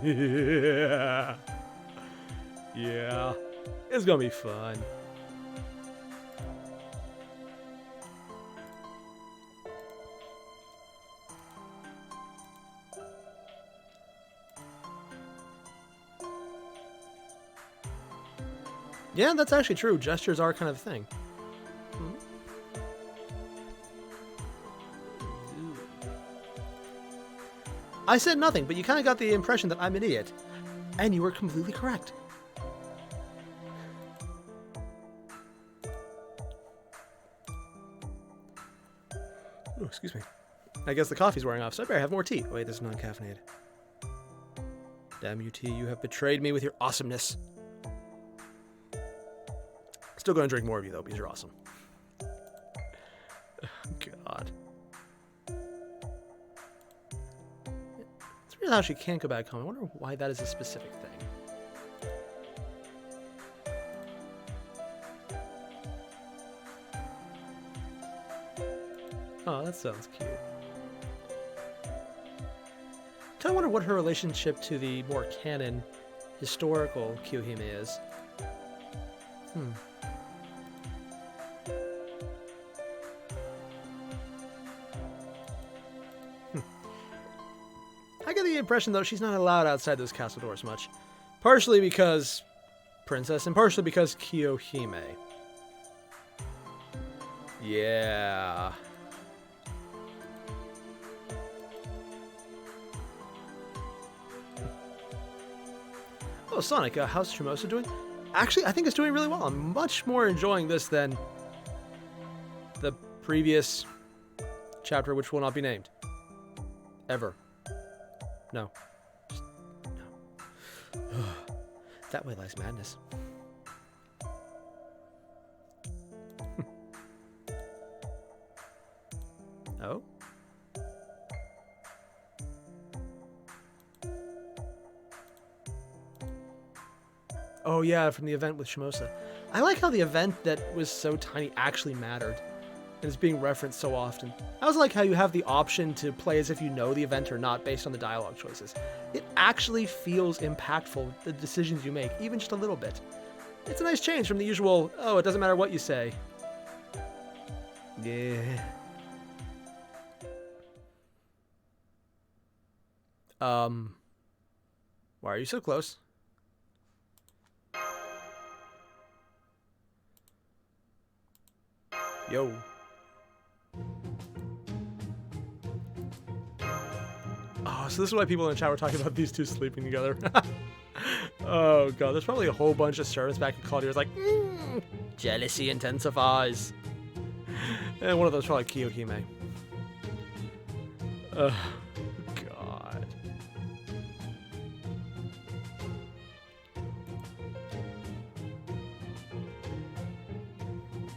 Yeah. Yeah. It's gonna be fun. Yeah, that's actually true. Gestures are kind of a thing. I said nothing, but you kind of got the impression that I'm an idiot. And you were completely correct. Oh, excuse me. I guess the coffee's wearing off, so I better have more tea. Oh, wait, this is non-caffeinated. Damn you, tea. You have betrayed me with your awesomeness. Still going to drink more of you, though, because you're awesome. God. It's weird how she can't go back home. I wonder why that is a specific thing. Oh, that sounds cute. Kind of wonder what her relationship to the more canon, historical Kyohime is. I get the impression, though, she's not allowed outside those castle doors much. Partially because princess, and partially because Kyohime. Yeah. Oh, Sonic, how's Shimosa doing? Actually, I think it's doing really well. I'm much more enjoying this than the previous chapter, which will not be named. Ever. No. Just, no. That way lies madness. Oh? Oh yeah, from the event with Shimosa. I like how the event that was so tiny actually mattered. And is being referenced so often. I also like how you have the option to play as if you know the event or not based on the dialogue choices. It actually feels impactful, the decisions you make, even just a little bit. It's a nice change from the usual, oh, it doesn't matter what you say. Yeah. Why are you so close? Yo. Oh, so this is why people in the chat were talking about these two sleeping together. Oh god, there's probably a whole bunch of servants back in Claudia was like, jealousy intensifies. And one of those probably Kyohime. God.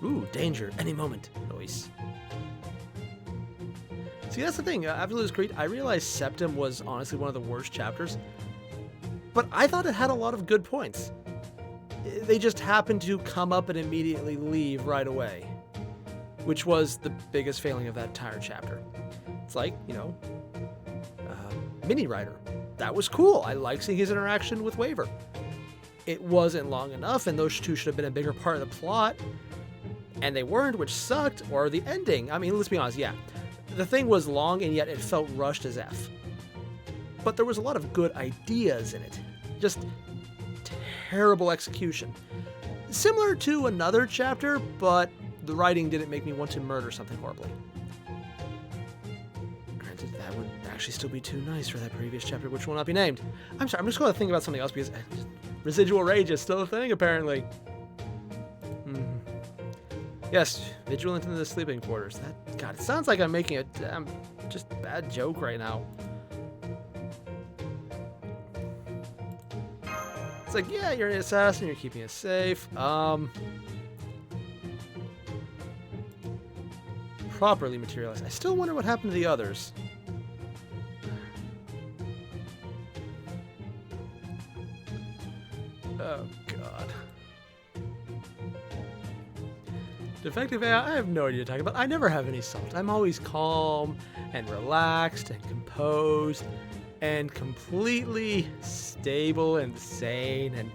Ooh, danger, any moment. Noise. See, that's the thing. Absolute Creed, I realized Septim was honestly one of the worst chapters, but I thought it had a lot of good points. They just happened to come up and immediately leave right away, which was the biggest failing of that entire chapter. It's like, you know, Mini Rider. That was cool. I like seeing his interaction with Waver. It wasn't long enough, and those two should have been a bigger part of the plot, and they weren't, which sucked, or the ending. I mean, let's be honest, yeah. The thing was long, and yet it felt rushed as F. but there was a lot of good ideas in it. Just terrible execution. Similar to another chapter, but the writing didn't make me want to murder something horribly. Granted, that would actually still be too nice for that previous chapter, which will not be named. I'm sorry, I'm just going to think about something else because residual rage is still a thing, apparently. Yes, vigilant in the sleeping quarters. God, it sounds like I'm making a damn just bad joke right now. It's like, yeah, you're an assassin, you're keeping us safe. Properly materialized. I still wonder what happened to the others. Oh, God. Defective AI, I have no idea what you're talking about. I never have any salt. I'm always calm and relaxed and composed and completely stable and sane and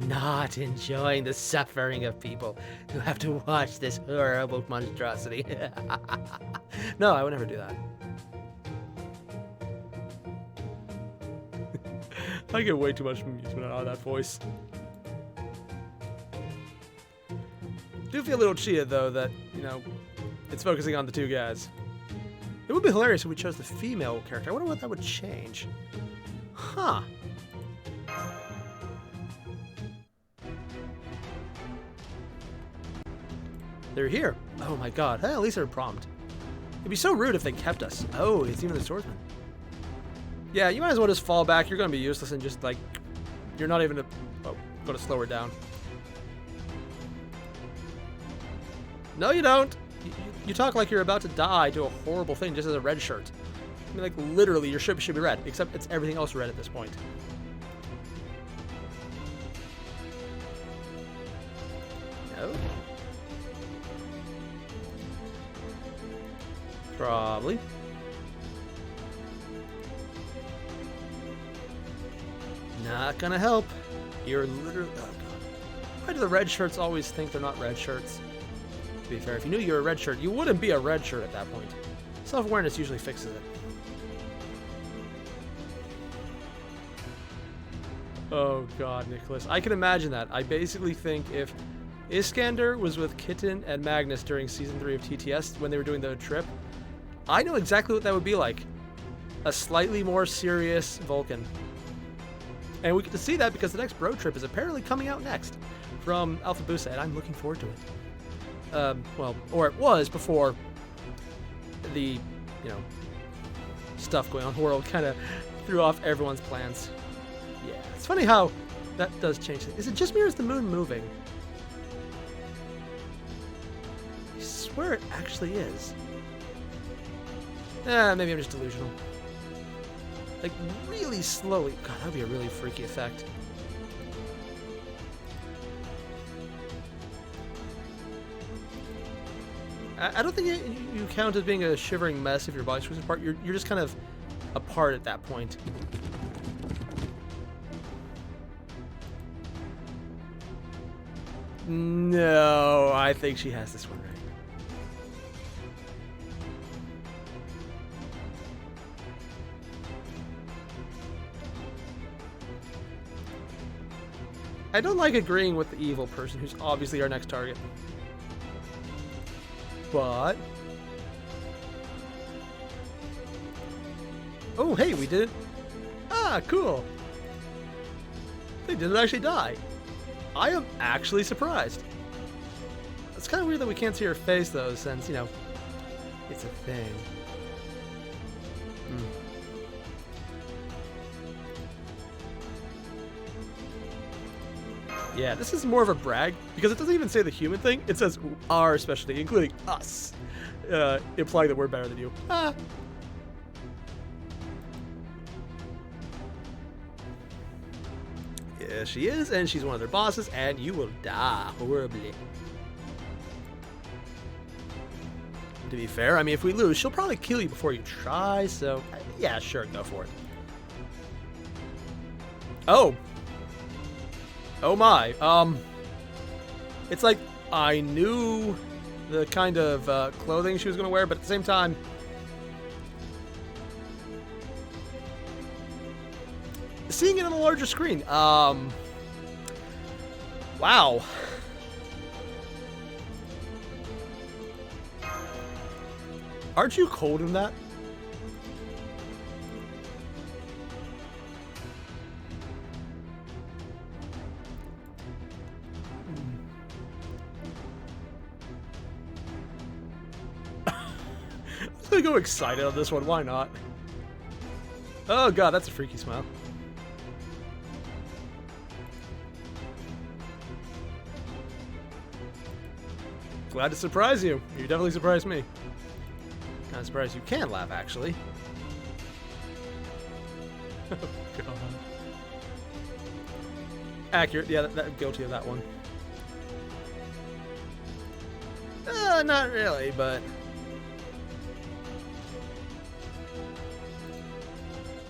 not enjoying the suffering of people who have to watch this horrible monstrosity. No, I would never do that. I get way too much amusement out of that voice. Do feel a little cheated though that, you know, it's focusing on the two guys. It would be hilarious if we chose the female character. I wonder what that would change. Huh. They're here. Oh my god. Hey, at least they're prompt. It'd be so rude if they kept us. Oh, it's even the swordsman. Yeah, you might as well just fall back. You're going to be useless and just like... You're not even... Oh, go to slow her down. No, you don't. You talk like you're about to die to a horrible thing just as a red shirt. I mean, like, literally, your shirt should be red, except it's everything else red at this point. No? Probably. Not gonna help. You're literally... Oh, God. Why do the red shirts always think they're not red shirts? To be fair, if you knew you were a red shirt, you wouldn't be a red shirt at that point. Self-awareness usually fixes it. Oh god, Nicholas. I can imagine that. I basically think if Iskander was with Kitten and Magnus during Season 3 of TTS when they were doing the trip, I know exactly what that would be like. A slightly more serious Vulcan. And we get to see that because the next bro trip is apparently coming out next from Alpha Busa, and I'm looking forward to it. Well, or it was before the, you know, stuff going on in the world kind of threw off everyone's plans. Yeah, it's funny how that does change things. Is it just me or is the moon moving? I swear it actually is. Maybe I'm just delusional. Like, really slowly. God, that would be a really freaky effect. I don't think you count as being a shivering mess if your body swings apart. You're just kind of apart at that point. No, I think she has this one right. I don't like agreeing with the evil person who's obviously our next target. But... Oh, hey, we did it. Ah, cool. They didn't actually die. I am actually surprised. It's kind of weird that we can't see her face, though, since, you know, it's a thing. Yeah, this is more of a brag, because it doesn't even say the human thing. It says our specialty, including us, implying that we're better than you. Ah. Yeah, she is, and she's one of their bosses, and you will die horribly. To be fair, I mean, if we lose, she'll probably kill you before you try, so yeah, sure, go for it. Oh. Oh my, it's like I knew the kind of clothing she was going to wear, but at the same time, seeing it on a larger screen. Wow. Aren't you cold in that? I'm gonna go excited on this one. Why not? Oh god, that's a freaky smile. Glad to surprise you. You definitely surprised me. Kind of surprised you can laugh, actually. Oh god. Accurate. Yeah, guilty of that one. Not really, but...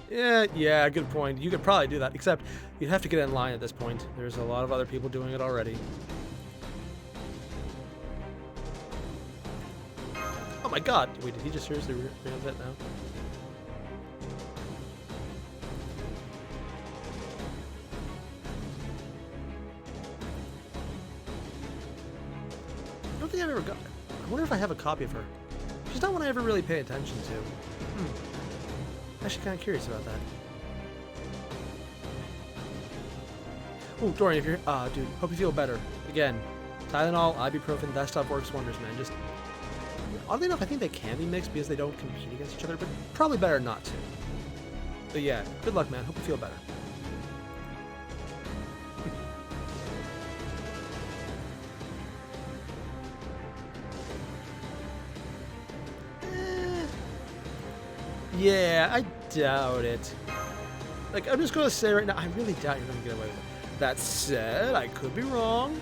Yeah, good point. You could probably do that, except you'd have to get in line at this point. There's a lot of other people doing it already. Oh my god! Wait, did he just seriously realize that now? I don't think I've ever got... I wonder if I have a copy of her. She's not one I ever really pay attention to. Actually kind of curious about that. Oh, Dorian, if you're... dude, hope you feel better. Again, Tylenol, ibuprofen, that stuff works wonders, man. Just... Oddly enough, I think they can be mixed because they don't compete against each other, but probably better not to. But yeah, good luck, man. Hope you feel better. Yeah, I doubt it. Like, I'm just gonna say right now, I really doubt you're gonna get away with it. That said, I could be wrong.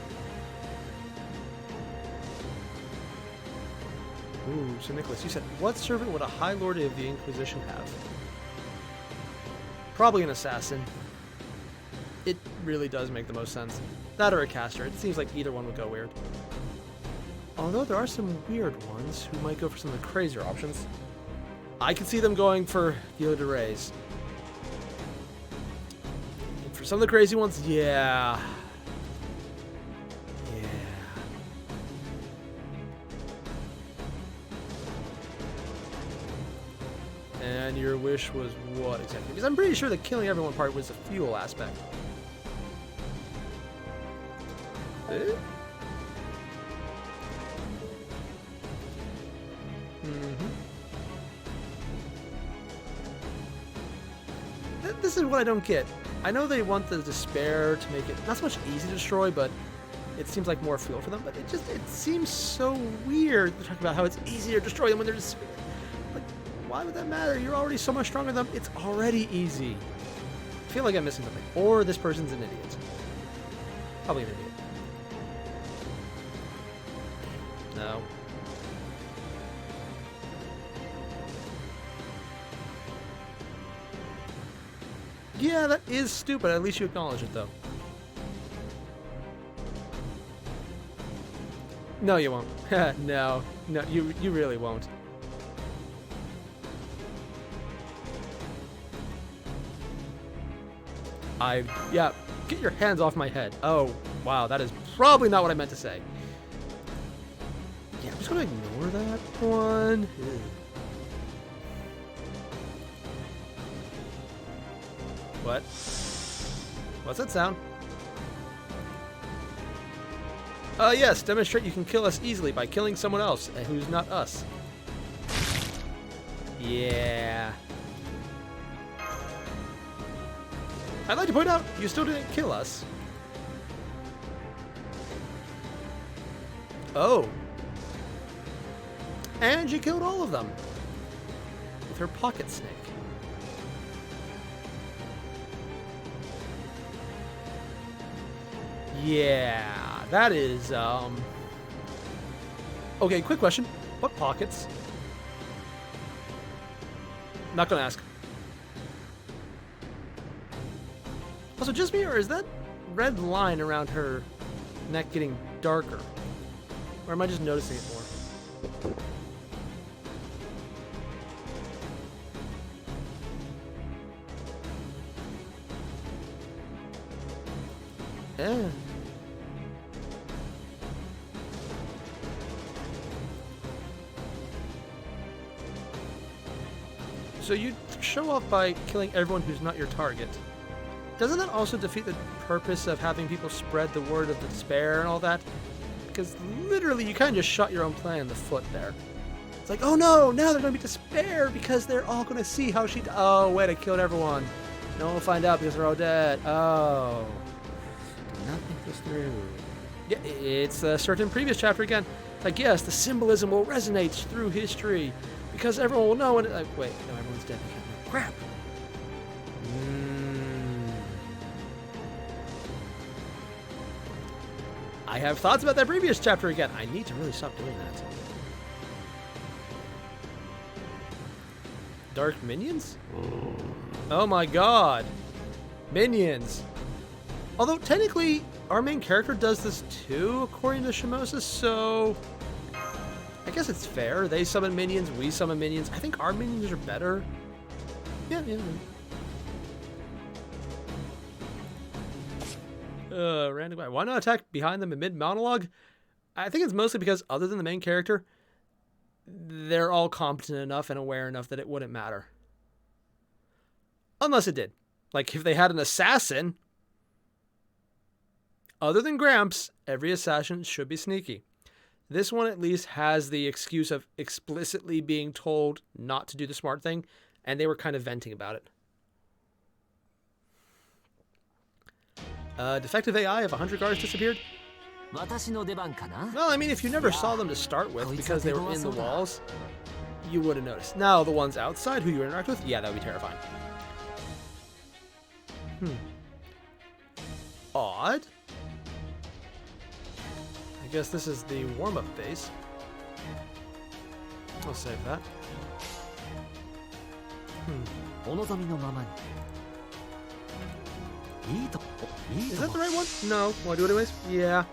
Ooh, so Nicholas, you said, what servant would a High Lord of the Inquisition have? Probably an assassin. It really does make the most sense. That or a caster. It seems like either one would go weird. Although there are some weird ones who might go for some of the crazier options. I could see them going for Gila de Reyes. And for some of the crazy ones, yeah. And your wish was what exactly? Because I'm pretty sure the killing everyone part was the fuel aspect. This is what I don't get. I know they want the despair to make it not so much easy to destroy, but it seems like more fuel for them. But it seems so weird to talk about how it's easier to destroy them when they're just like, why would that matter? You're already so much stronger than them. It's already easy. I feel like I'm missing something, or this person's an idiot. Probably an idiot. No. Yeah, that is stupid. At least you acknowledge it, though. No, you won't. No, you really won't. Yeah, get your hands off my head. Oh, wow, that is probably not what I meant to say. Yeah, I'm just gonna ignore that one. Ew. What? What's that sound? Yes, demonstrate you can kill us easily by killing someone else who's not us. Yeah. I'd like to point out, you still didn't kill us. Oh. And you killed all of them. With her pocket snake. Yeah, that is, Okay, quick question. What pockets? Not gonna ask. Also, just me, or is that red line around her neck getting darker? Or am I just noticing it more? Yeah. So you show off by killing everyone who's not your target. Doesn't that also defeat the purpose of having people spread the word of despair and all that? Because literally you kind of just shot your own plan in the foot there. It's like, oh no, now they're going to be despair because they're all going to see how she... Oh, wait, I killed everyone. No one will find out because they're all dead. Oh. Did not think this through. Yeah, it's a certain previous chapter again. Like, yes, the symbolism will resonate through history because everyone will know when... wait, no, everyone's dead. Crap. I have thoughts about that previous chapter again. I need to really stop doing that. Dark minions? Oh my god. Minions. Although, technically, our main character does this too, according to Shimosa, so... I guess it's fair. They summon minions, we summon minions. I think our minions are better. Yeah. Random guy. Why not attack behind them in mid-monologue? I think it's mostly because, other than the main character, they're all competent enough and aware enough that it wouldn't matter. Unless it did. Like, if they had an assassin, other than Gramps, every assassin should be sneaky. This one at least has the excuse of explicitly being told not to do the smart thing, and they were kind of venting about it. Defective AI of 100 guards disappeared? Well, I mean, if you never saw them to start with because they were in the walls, you would have noticed. Now, the ones outside who you interact with, yeah, that would be terrifying. Odd. I guess this is the warm-up phase. I'll save that. Is that the right one? No. Want to do it anyways? Yeah.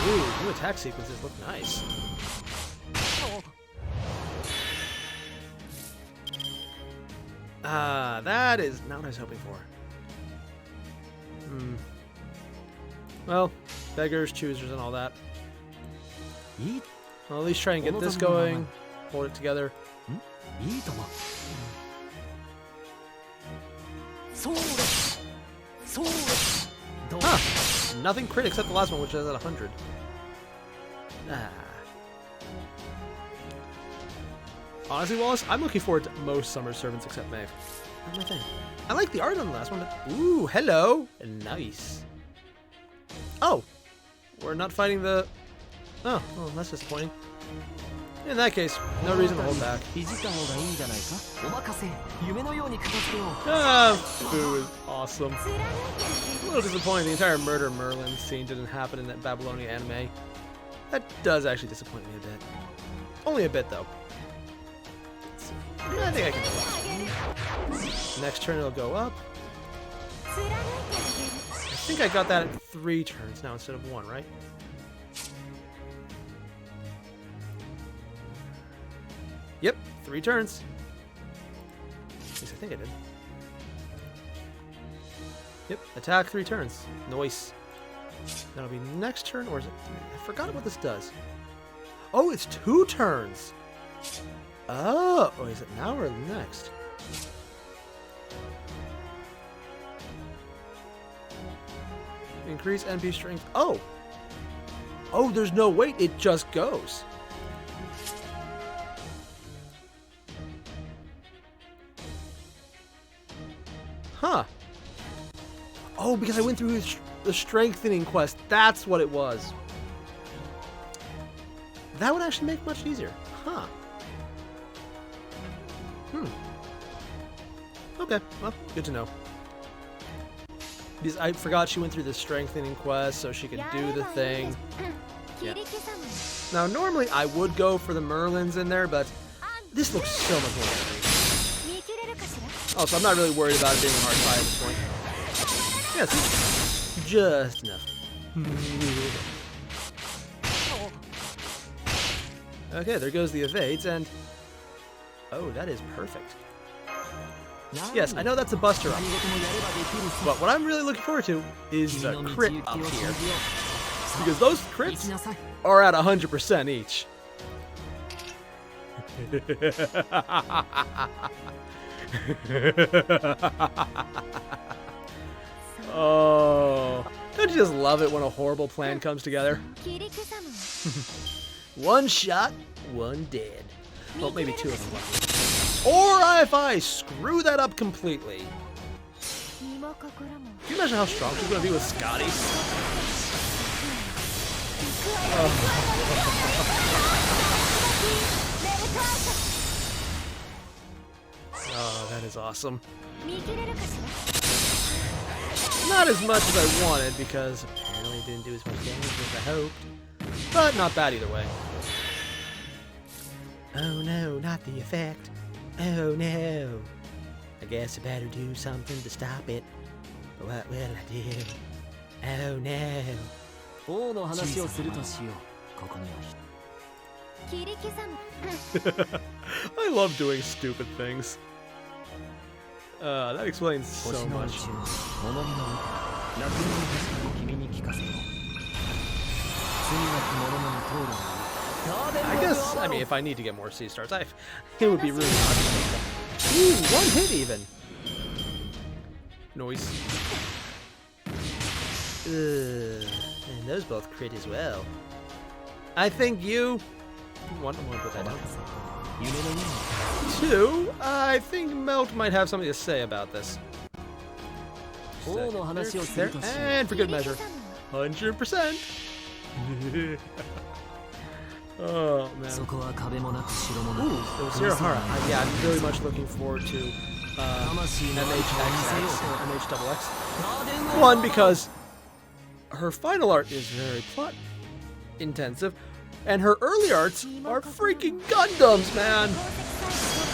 Ooh, new attack sequences look nice. That is not what I was hoping for. Well, beggars, choosers, and all that. Well, at least try and get this going. Hold it together. Huh. Nothing crit except the last one, which is at 100. Honestly, Wallace, I'm looking forward to most Summer Servants except May. That's my thing. I like the art on the last one, but... Ooh, hello! Nice. Oh! We're not fighting the... Oh, well, that's disappointing. In that case, no reason to hold back. Boo is awesome. A little disappointing. The entire Murder Merlin scene didn't happen in that Babylonian anime. That does actually disappoint me a bit. Only a bit, though. Yeah, I think I can do it. Next turn it'll go up. I think I got that at 3 turns now instead of 1, right? Yep, 3 turns. At least I think I did. Yep, attack 3 turns. Nice. That'll be next turn, or is it 3? I forgot what this does. Oh, it's 2 turns. Oh, is it now or next? Increase NP strength. Oh! Oh, there's no wait, it just goes. Huh. Oh, because I went through the strengthening quest. That's what it was. That would actually make it much easier. Huh. Okay, well, good to know. Because I forgot she went through the strengthening quest so she could do the thing. Yeah. Now, normally I would go for the Merlins in there, but this looks so much more easy. Oh, so I'm not really worried about it being a hard fight at this point. Yes, just enough. Okay, there goes the evades, and Oh, that is perfect. Yes, I know that's a buster up. But what I'm really looking forward to is the crit up here. Because those crits are at 100% each. Oh, don't you just love it when a horrible plan comes together? One shot, one dead. Well, maybe two of them left. Or if I screw that up completely. Can you imagine how strong she's going to be with Scotty? Oh, that is awesome. Not as much as I wanted, because apparently it didn't do as much damage as I hoped. But not bad either way. Oh no, not the effect. Oh no. I guess I better do something to stop it. What will I do? Oh no. I love doing stupid things. That explains so much. I guess, I mean, if I need to get more C stars, it would be really hard. Ooh, one hit even. Noise. And those both crit as well. I think you... One, I'm gonna put that down. Two, I think Melt might have something to say about this. There, and for good measure, 100%. Oh man. Ooh, Shirahara. Yeah, I'm really much looking forward to MHXX or MHXX. One, because her final art is very plot intensive, and her early arts are freaking Gundams, man.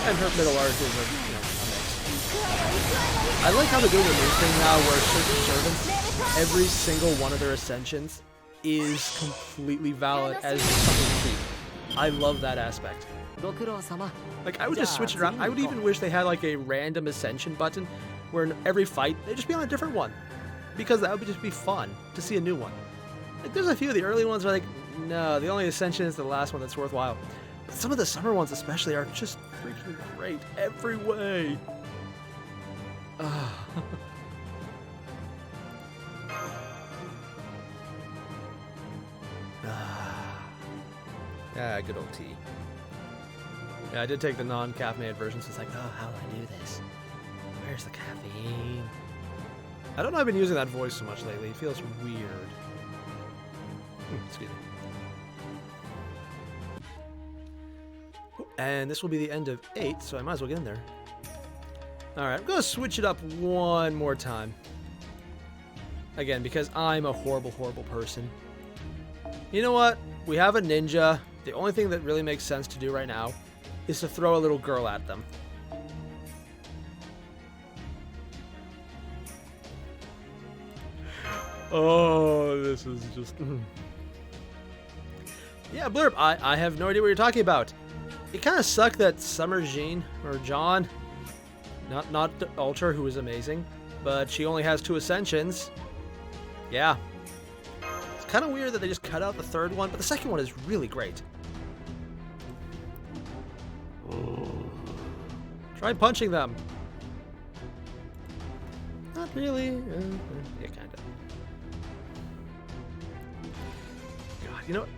And her middle art is a mix. I like how they're doing a new thing now where certain servants, every single one of their ascensions is completely valid as something to see. I love that aspect. Like, I would just switch it around. I would even wish they had like a random ascension button where in every fight they'd just be on a different one, because that would just be fun to see a new one. Like, there's a few of the early ones where like, no, the only ascension is the last one that's worthwhile. But some of the summer ones especially are just freaking great every way. Yeah, good old tea. Yeah, I did take the non-caffeinated version, so it's like, oh, how do I do this? Where's the caffeine? I don't know, I've been using that voice so much lately. It feels weird. Excuse me. And this will be the end of 8, so I might as well get in there. Alright, I'm going to switch it up one more time. Again, because I'm a horrible, horrible person. You know what? We have a ninja. The only thing that really makes sense to do right now is to throw a little girl at them. Oh, this is just... Yeah, Blurb, I have no idea what you're talking about. It kind of sucked that Summer Jean, or John, not Ultra, who is amazing, but she only has 2 ascensions. Yeah. It's kind of weird that they just cut out the third one, but the second one is really great. Try punching them. Not really. Yeah, kind of. God, you know what?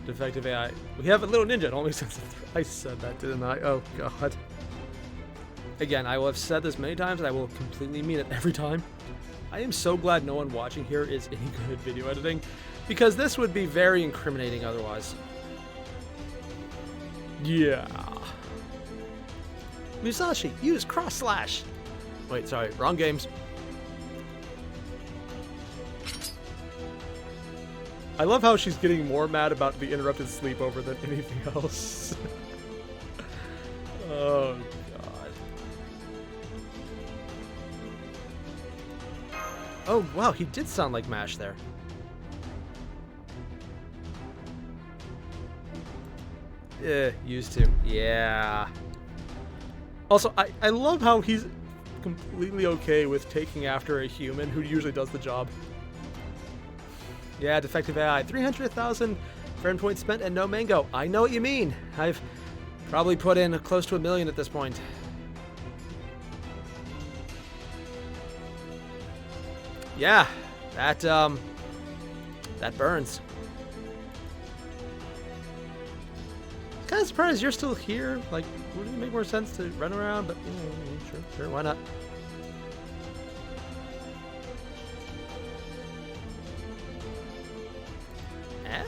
Defective AI. We have a little ninja. It only makes sense. I said that, didn't I? Oh, God. Again, I will have said this many times, and I will completely mean it every time. I am so glad no one watching here is any good at video editing, because this would be very incriminating otherwise. Yeah. Musashi, use cross slash. Wait, sorry, wrong games. I love how she's getting more mad about the interrupted sleepover than anything else. Oh, God. Oh, wow, he did sound like MASH there. Used to. Yeah. Also, I love how he's completely okay with taking after a human who usually does the job. Yeah, defective AI. 300,000 friend points spent and no mango. I know what you mean. I've probably put in close to 1 million at this point. Yeah, that burns. Kind of surprised you're still here. Like, wouldn't it make more sense to run around? But sure, why not? Eh?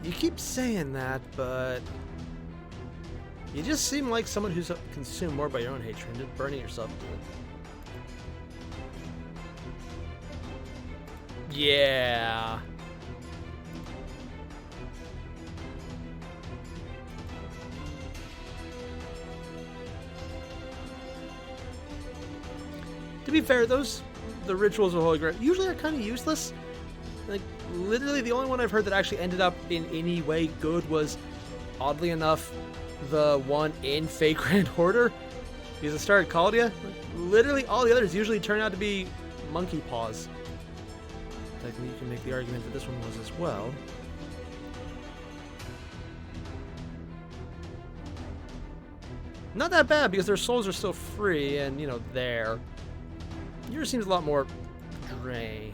You keep saying that, but you just seem like someone who's consumed more by your own hatred and just burning yourself to it. Yeah. To be fair, the rituals of Holy Grail usually are kind of useless. Like, literally the only one I've heard that actually ended up in any way good was, oddly enough, the one in Fake Grand Order. Because it started Caldia. Like, literally all the others usually turn out to be monkey paws. Technically, you can make the argument that this one was as well. Not that bad, because their souls are still free and, you know, there. Yours seems a lot more drained.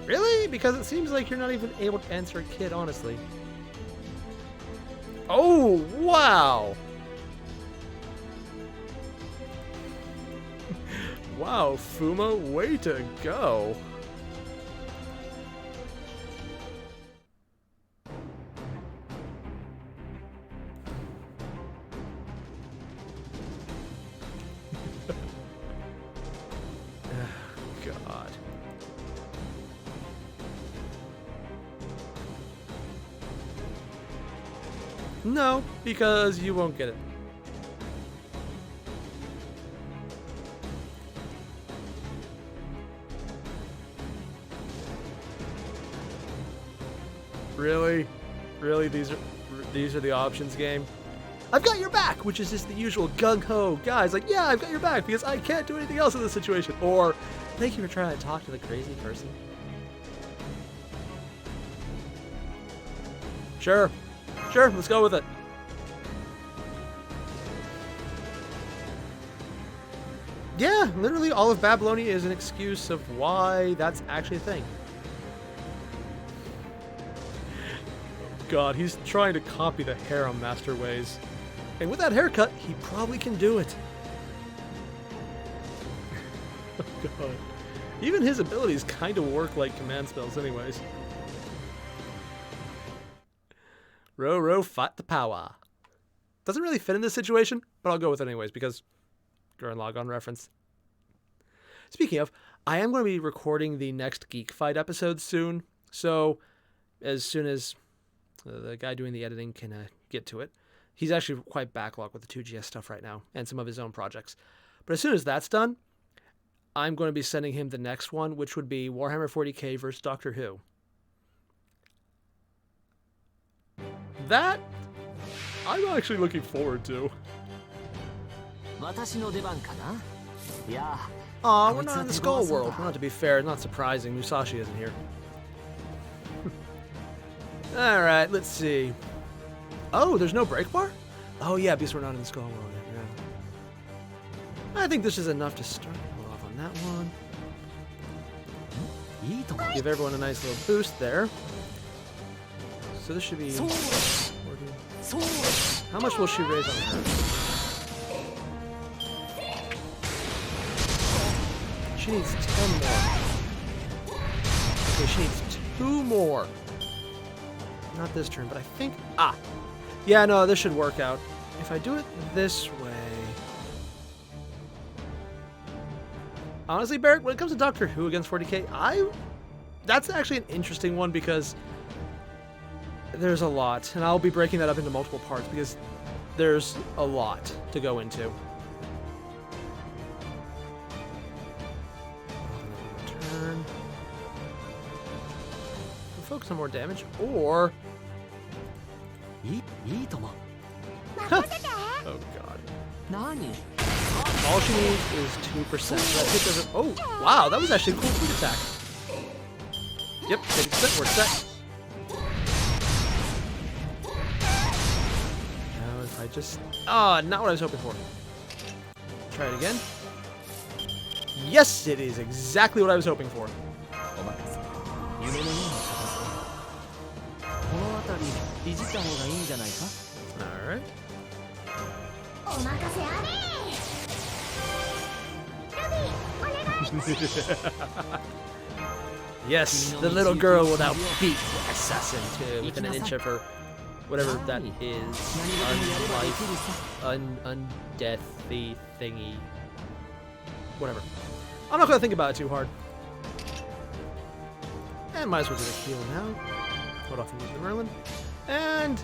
Really? Because it seems like you're not even able to answer a kid, honestly. Oh, wow! Wow, Fuma, way to go. God. No, because you won't get it. Really? Really? These are the options game? I've got your back, which is just the usual gung-ho guys. Like, yeah, I've got your back because I can't do anything else in this situation. Or, thank you for trying to talk to the crazy person. Sure. Sure, let's go with it. Yeah, literally all of Babylonia is an excuse of why that's actually a thing. God, he's trying to copy the harem master ways. And with that haircut, he probably can do it. Oh God. Even his abilities kind of work like command spells anyways. Row, fight the power. Doesn't really fit in this situation, but I'll go with it anyways because Gurren Lagann reference. Speaking of, I am going to be recording the next Geek Fight episode soon, so as soon as the guy doing the editing can get to it. He's actually quite backlogged with the 2GS stuff right now and some of his own projects. But as soon as that's done, I'm going to be sending him the next one, which would be Warhammer 40k versus Doctor Who. That, I'm actually looking forward to. Aw, we're not in the Skull World. Well, to be fair, not surprising. Musashi isn't here. Alright, let's see. Oh, there's no break bar? Oh yeah, because we're not in the Skull World yet, yeah. I think this is enough to start off on that one. Give everyone a nice little boost there. So this should be 40. How much will she raise on her? She needs 10 more. Okay, she needs 2 more. Not this turn, but I think... Ah! Yeah, no, this should work out. if I do it this way... Honestly, Barrett, when it comes to Doctor Who against 40k, that's actually an interesting one because there's a lot, and I'll be breaking that up into multiple parts because there's a lot to go into. Turn. Focus on more damage, or... Oh god. All she needs is 2%. That hit doesn't... Oh, wow, that was actually a cool food attack. Yep, 50%, we're set. Now if I just... Ah, not what I was hoping for. Try it again. Yes, it is exactly what I was hoping for. Alright. Yes, the little girl will now beat the assassin within an inch of her, whatever that is, undeathy thingy, whatever. I'm not gonna think about it too hard. And might as well do the heal now. Hold off and use the Merlin. And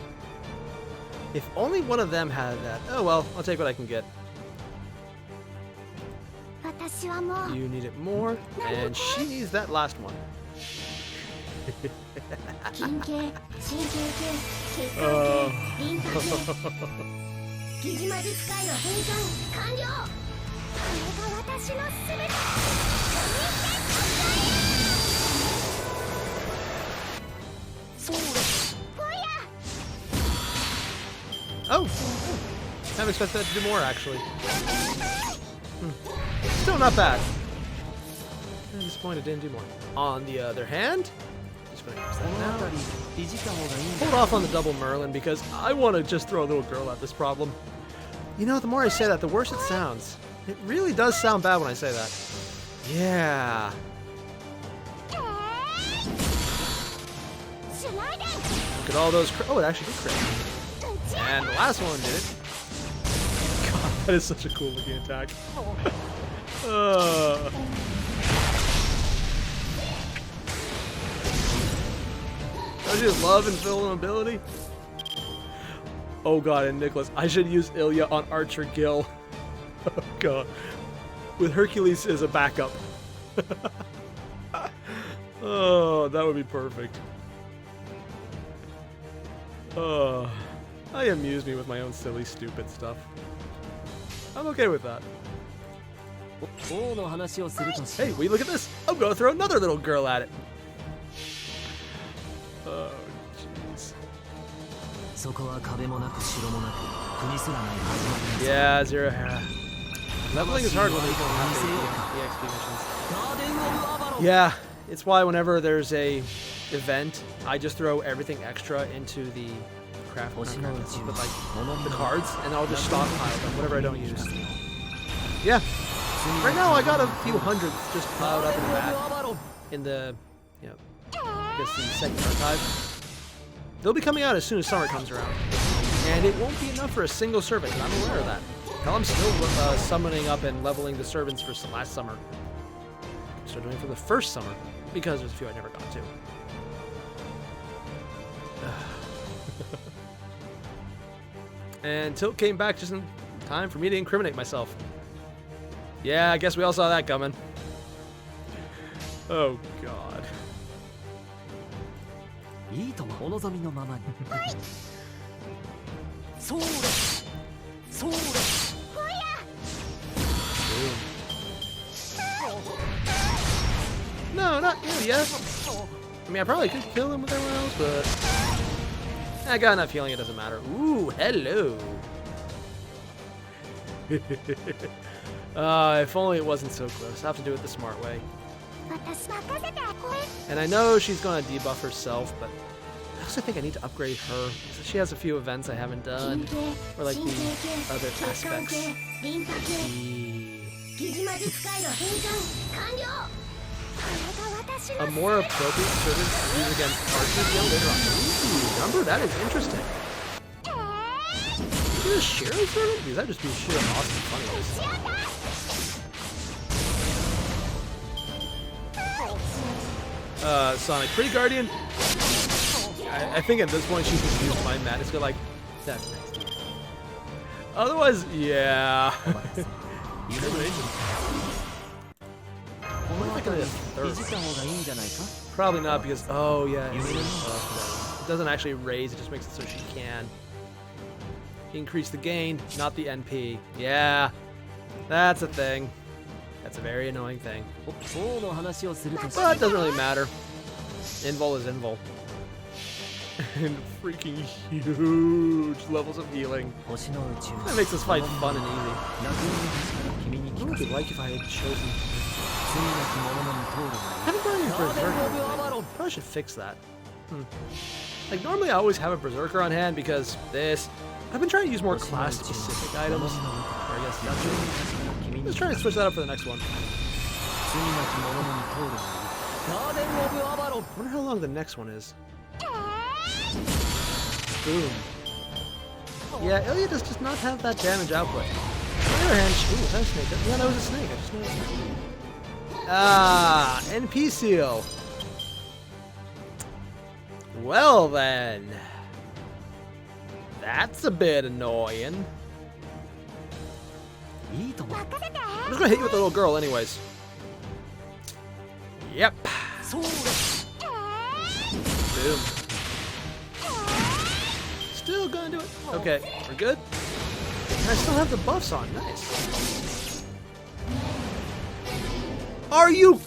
if only one of them had that. Oh well, I'll take what I can get. You need it more, and she needs that last one. Oh! I haven't expected that to do more, actually. Still not bad. I'm disappointed it didn't do more. On the other hand, just gonna use that now. Hold off on the double Merlin because I want to just throw a little girl at this problem. You know, the more I say that, the worse it sounds. It really does sound bad when I say that. Yeah. Look at all those. Oh, it actually did crit. And the last one did it. God, that is such a cool looking attack. Don't you just love invulnerability? Oh god, and Nicholas, I should use Ilya on Archer Gil. Oh god. With Hercules as a backup. Oh, that would be perfect. Oh, I amuse me with my own silly, stupid stuff. I'm okay with that. Hey, will you look at this? I'm gonna throw another little girl at it. Oh, jeez. Yeah, Zero Hera. Leveling is hard when you don't have the XP missions. Yeah, it's why whenever there's a event, I just throw everything extra into the craft, but like the cards, and I'll just stockpile them, whatever I don't use. Yeah. Right now I got a few hundred just piled up in the back in the, I guess the second archive. They'll be coming out as soon as summer comes around. And it won't be enough for a single servant, and I'm aware of that. Hell, I'm still summoning up and leveling the servants for last summer. So doing it for the first summer, because there's a few I never got to. And Tilt came back just in time for me to incriminate myself. Yeah, I guess we all saw that coming. Oh, God. No, not you yet. I mean, I probably could kill him with everyone else, but I got enough healing, it doesn't matter. Ooh, hello. If only it wasn't so close. I have to do it the smart way. And I know she's gonna debuff herself, but I also think I need to upgrade her. She has a few events I haven't done, or like the other aspects. A more appropriate servant to use against archers later on. Ooh, number, that is interesting. Is this Shiro servant? Because that'd just be sheer awesome funniness. Sonic Pretty Guardian. I think at this point she could use my madness. Go like, that's nice. Otherwise, yeah. Probably not because, oh yeah, it doesn't actually raise, it just makes it so she can. Increase the gain, not the NP. Yeah, that's a thing. That's a very annoying thing. But it doesn't really matter. Invul is Invul. And freaking huge levels of healing. That makes this fight fun and easy. What would it like if I had chosen... I haven't got any Berserker. Probably should fix that. Like, normally I always have a Berserker on hand because this... I've been trying to use more class-specific items. Or I guess I'm just trying to switch that up for the next one. I wonder how long the next one is. Boom. Yeah, Airier does just not have that damage output. On the other hand, ooh, that was a snake. Yeah, that was a snake. I just noticed that. Ah, NP seal. Well then. That's a bit annoying. I'm just gonna hit you with the little girl anyways. Yep. Boom. Still gonna do it. Okay, we're good. And I still have the buffs on. Nice. Are you?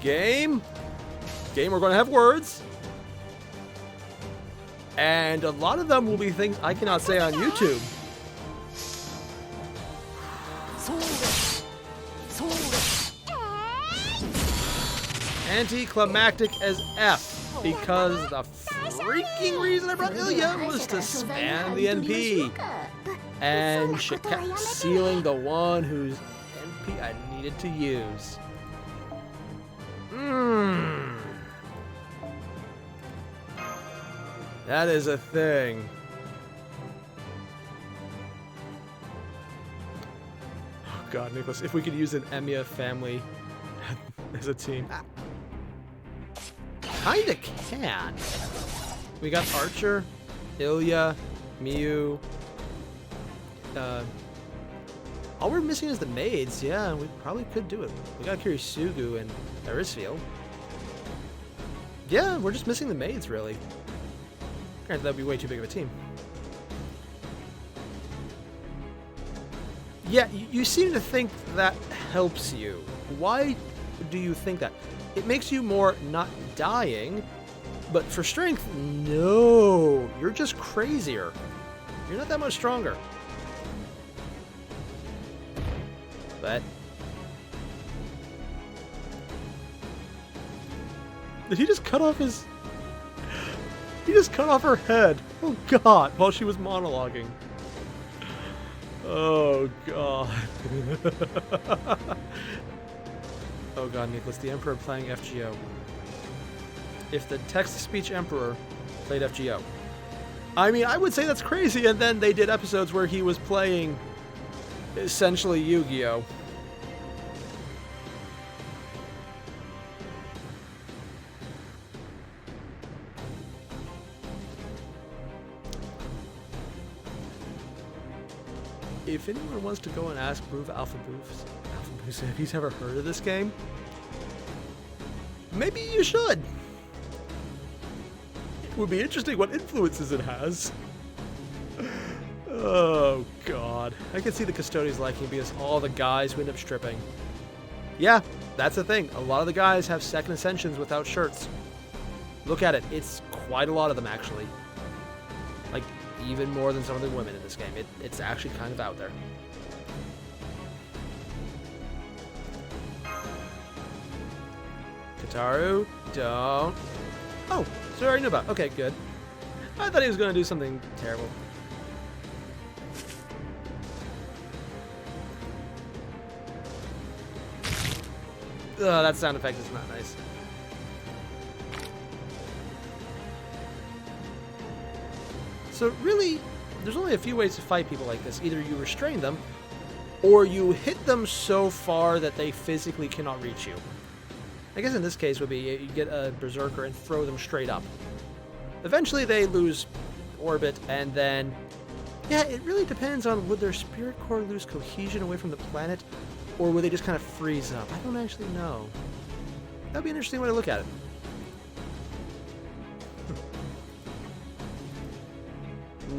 Game. Game, we're gonna have words. And a lot of them will be things I cannot say on YouTube. Anticlimactic as F. Because the freaking reason I brought Ilya was to spam the NP. And shit kept sealing the one whose NP I needed to use. That is a thing. Oh god, Nicholas, if we could use an Emiya family as a team. Kinda can. We got Archer, Ilya, Miyu. All we're missing is the maids. Yeah, we probably could do it. We got Kirisugu and Erisfield. Yeah, we're just missing the maids, really. Granted, that'd be way too big of a team. Yeah, you seem to think that helps you. Why do you think that? It makes you more not dying, but for strength, no. You're just crazier. You're not that much stronger. But... did he just cut off his... He just cut off her head. Oh god, while she was monologuing. Oh god. Oh god, Nicholas, the Emperor playing FGO. If the text-to-speech Emperor played FGO. I mean, I would say that's crazy, and then they did episodes where he was playing essentially Yu-Gi-Oh! If anyone wants to go and ask Alpha Boost if he's ever heard of this game, maybe you should. It would be interesting what influences it has. Oh god. I can see the Custodians liking because all the guys who end up stripping. Yeah, that's the thing. A lot of the guys have second ascensions without shirts. Look at it. It's quite a lot of them, actually. Like, even more than some of the women in this game. It's actually kind of out there. Kataru, don't. Oh, so I already knew about. Okay, good. I thought he was going to do something terrible. That sound effect is not nice. So really, there's only a few ways to fight people like this. Either you restrain them, or you hit them so far that they physically cannot reach you. I guess in this case would be you get a berserker and throw them straight up. Eventually they lose orbit, and then... Yeah, it really depends on would their spirit core lose cohesion away from the planet, or would they just kind of freeze up? I don't actually know. That'd be an interesting way to look at it.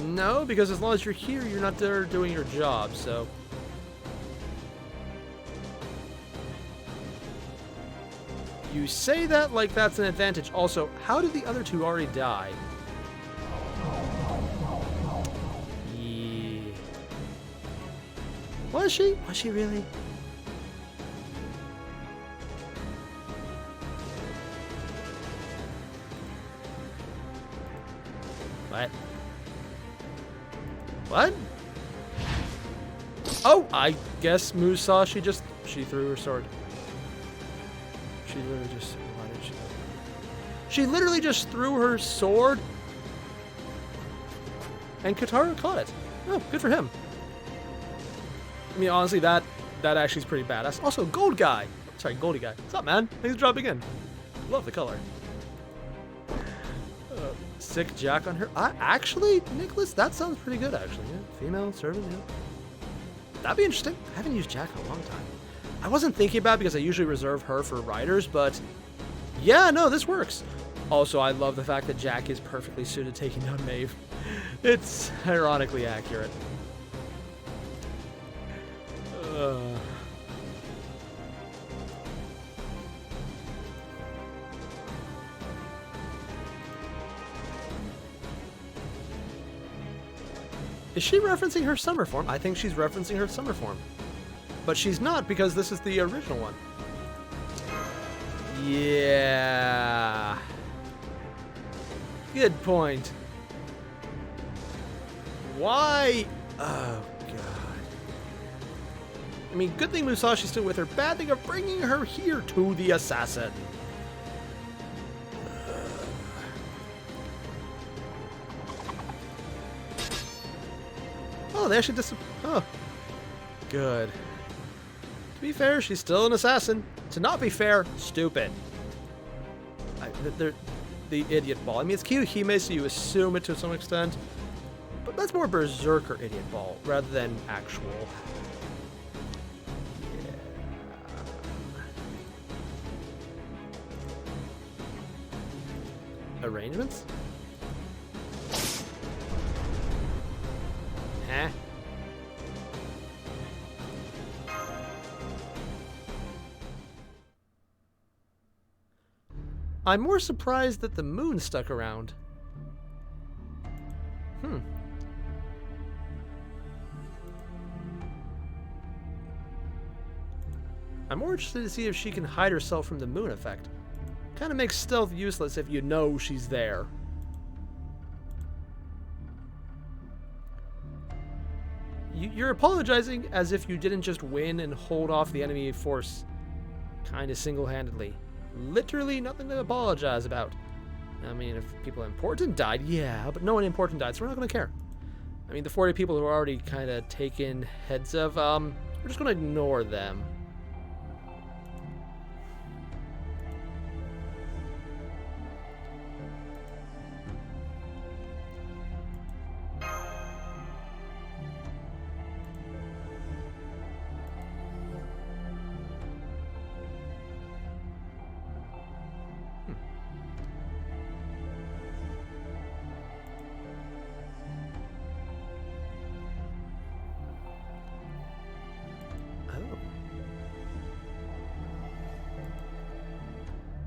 No, because as long as you're here, you're not there doing your job, so... You say that like that's an advantage. Also, how did the other two already die? Yeah. Was she? Was she really? What? What? Oh, I guess Musa, she threw her sword. She literally just... Why did she... She literally just threw her sword, and Katara caught it. Oh, good for him. I mean, honestly, that actually is pretty badass. Also, Gold Guy. Sorry, Goldie Guy. What's up, man? Thanks for dropping in. Love the color. Sick Jack on her. Actually, Nicholas, that sounds pretty good, actually. Yeah, female servant, yeah. That'd be interesting. I haven't used Jack in a long time. I wasn't thinking about it because I usually reserve her for riders, but yeah, no, this works. Also, I love the fact that Jack is perfectly suited taking down Maeve. It's ironically accurate. Is she referencing her summer form? I think she's referencing her summer form. But she's not, because this is the original one. Yeah. Good point. Why? Oh, God. I mean, good thing Musashi's still with her. Bad thing of bringing her here to the assassin. Oh, they actually oh. Good. To be fair, she's still an assassin. To not be fair, stupid. The idiot ball. I mean, it's Kiyohime, so you assume it to some extent. But that's more berserker idiot ball, rather than actual. Yeah. Arrangements? Huh? I'm more surprised that the moon stuck around. I'm more interested to see if she can hide herself from the moon effect. Kind of makes stealth useless if you know she's there. You're apologizing as if you didn't just win and hold off the enemy force kind of single-handedly. Literally nothing to apologize about. I mean, if people important died, yeah, but no one important died, so we're not going to care. I mean, the 40 people who are already kind of taken heads of, we're just going to ignore them.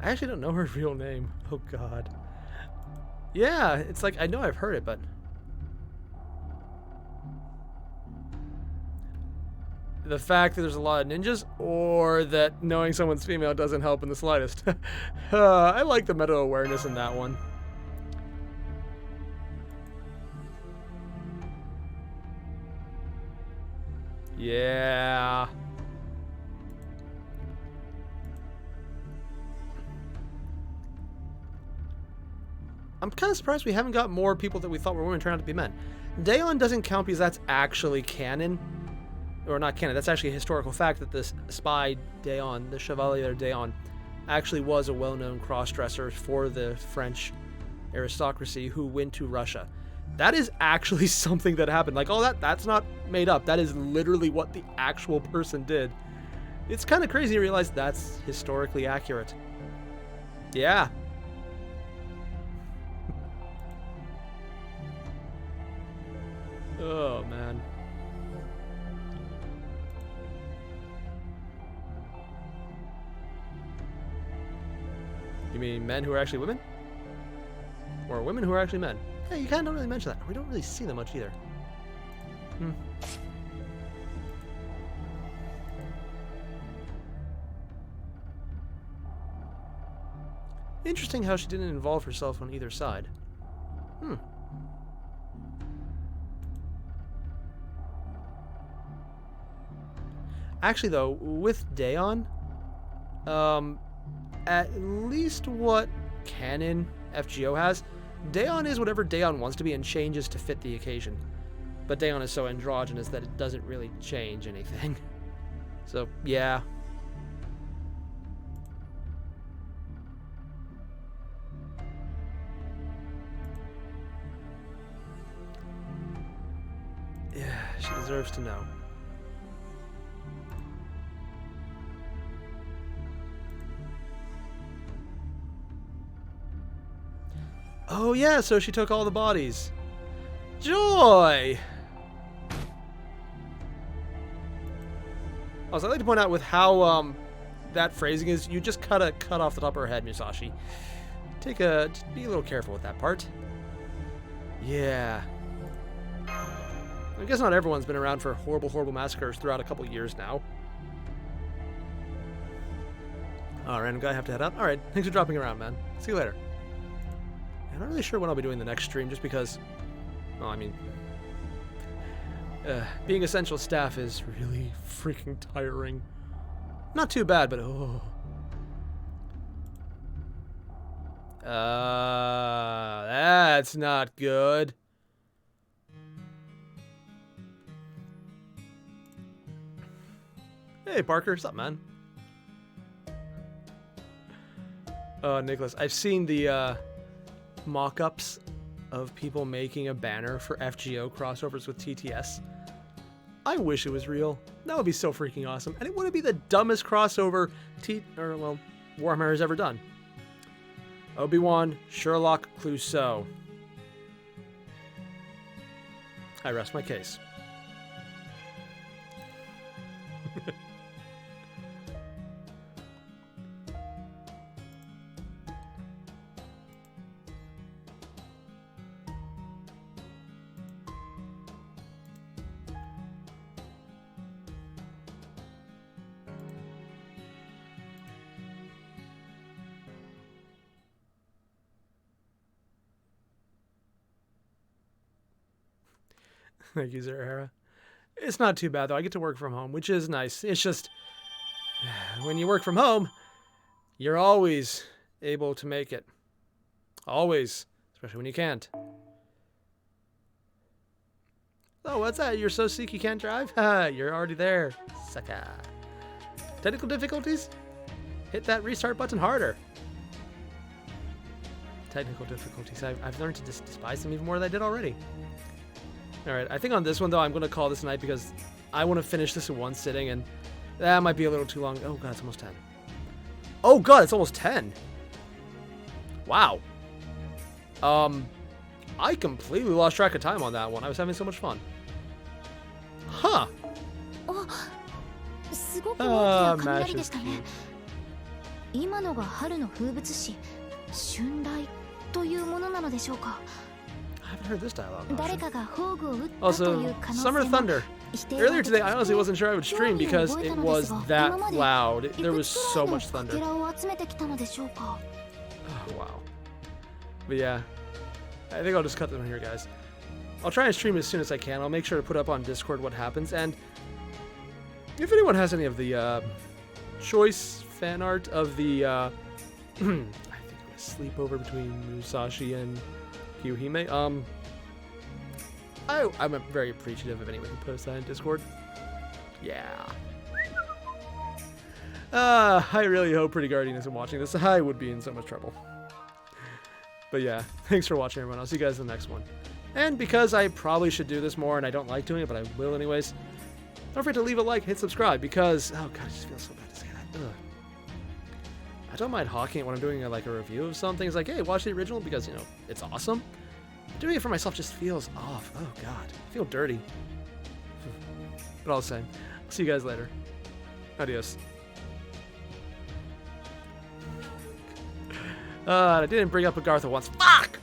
I actually don't know her real name. Oh, God. Yeah, it's like, I know I've heard it, but... The fact that there's a lot of ninjas, or that knowing someone's female doesn't help in the slightest. I like the meta-awareness in that one. Yeah... I'm kind of surprised we haven't got more people that we thought were women turn out to be men. Daeon doesn't count because that's actually canon. Or not canon, that's actually a historical fact that this spy Daeon, the Chevalier Daeon, actually was a well-known cross-dresser for the French aristocracy who went to Russia. That is actually something that happened. Like, oh, that's not made up. That is literally what the actual person did. It's kind of crazy to realize that's historically accurate. Yeah. Oh, man. You mean men who are actually women? Or women who are actually men? Yeah, you kind of don't really mention that. We don't really see them much either. Interesting how she didn't involve herself on either side. Actually, though, with Daeon, at least what canon FGO has, Daeon is whatever Daeon wants to be and changes to fit the occasion. But Daeon is so androgynous that it doesn't really change anything. So, yeah. Yeah, she deserves to know. Oh yeah, so she took all the bodies. Joy! Also, I'd like to point out with how that phrasing is, you just cut off the top of her head, Musashi. Just be a little careful with that part. Yeah. I guess not everyone's been around for horrible, horrible massacres throughout a couple years now. Oh, random guy, have to head out. Alright, thanks for dropping around, man. See you later. I'm not really sure when I'll be doing the next stream, just because, well, I mean, being essential staff is really freaking tiring. Not too bad, but oh. That's not good. Hey, Parker, what's up, man? Nicholas, I've seen the, mock-ups of people making a banner for FGO crossovers with TTS. I wish it was real. That would be so freaking awesome. And it wouldn't be the dumbest crossover Warhammer has ever done. Obi-Wan, Sherlock, Clouseau. I rest my case. Thank you, Zahara. It's not too bad, though. I get to work from home, which is nice. It's just, when you work from home, you're always able to make it. Always. Especially when you can't. Oh, what's that? You're so sick you can't drive? Haha, you're already there. Sucker. Technical difficulties? Hit that restart button harder. Technical difficulties. I've learned to despise them even more than I did already. Alright, I think on this one, though, I'm going to call this a night because I want to finish this in one sitting, and that might be a little too long. Oh, God, it's almost 10. Oh, God, it's almost 10. Wow. I completely lost track of time on that one. I was having so much fun. Huh. Mash cute. 今のが春の風物詩、春雷というものなのでしょうか。 I haven't heard this dialogue. 誰かが宝具を打ったと Also, いう可能性 Summer も Thunder. Earlier today, I honestly wasn't sure I would stream because it was that loud. There was so much thunder. Oh, wow. But yeah, I think I'll just cut this one here, guys. I'll try and stream as soon as I can. I'll make sure to put up on Discord what happens. And if anyone has any of the choice fan art of the, I think it sleepover between Musashi and Kyuhime. I'm very appreciative of anyone who posts that in Discord. Yeah. I really hope Pretty Guardian isn't watching this. I would be in so much trouble. But yeah, thanks for watching, everyone. I'll see you guys in the next one. And because I probably should do this more and I don't like doing it, but I will anyways, don't forget to leave a like, hit subscribe, because, oh god, it just feels so bad to say that. Ugh. I don't mind hawking it when I'm doing a review of something. It's like, hey, watch the original because, you know, it's awesome. Doing it for myself just feels off. Oh god, I feel dirty. But all the same, I'll see you guys later. Adios. I didn't bring up Agartha once. Fuck!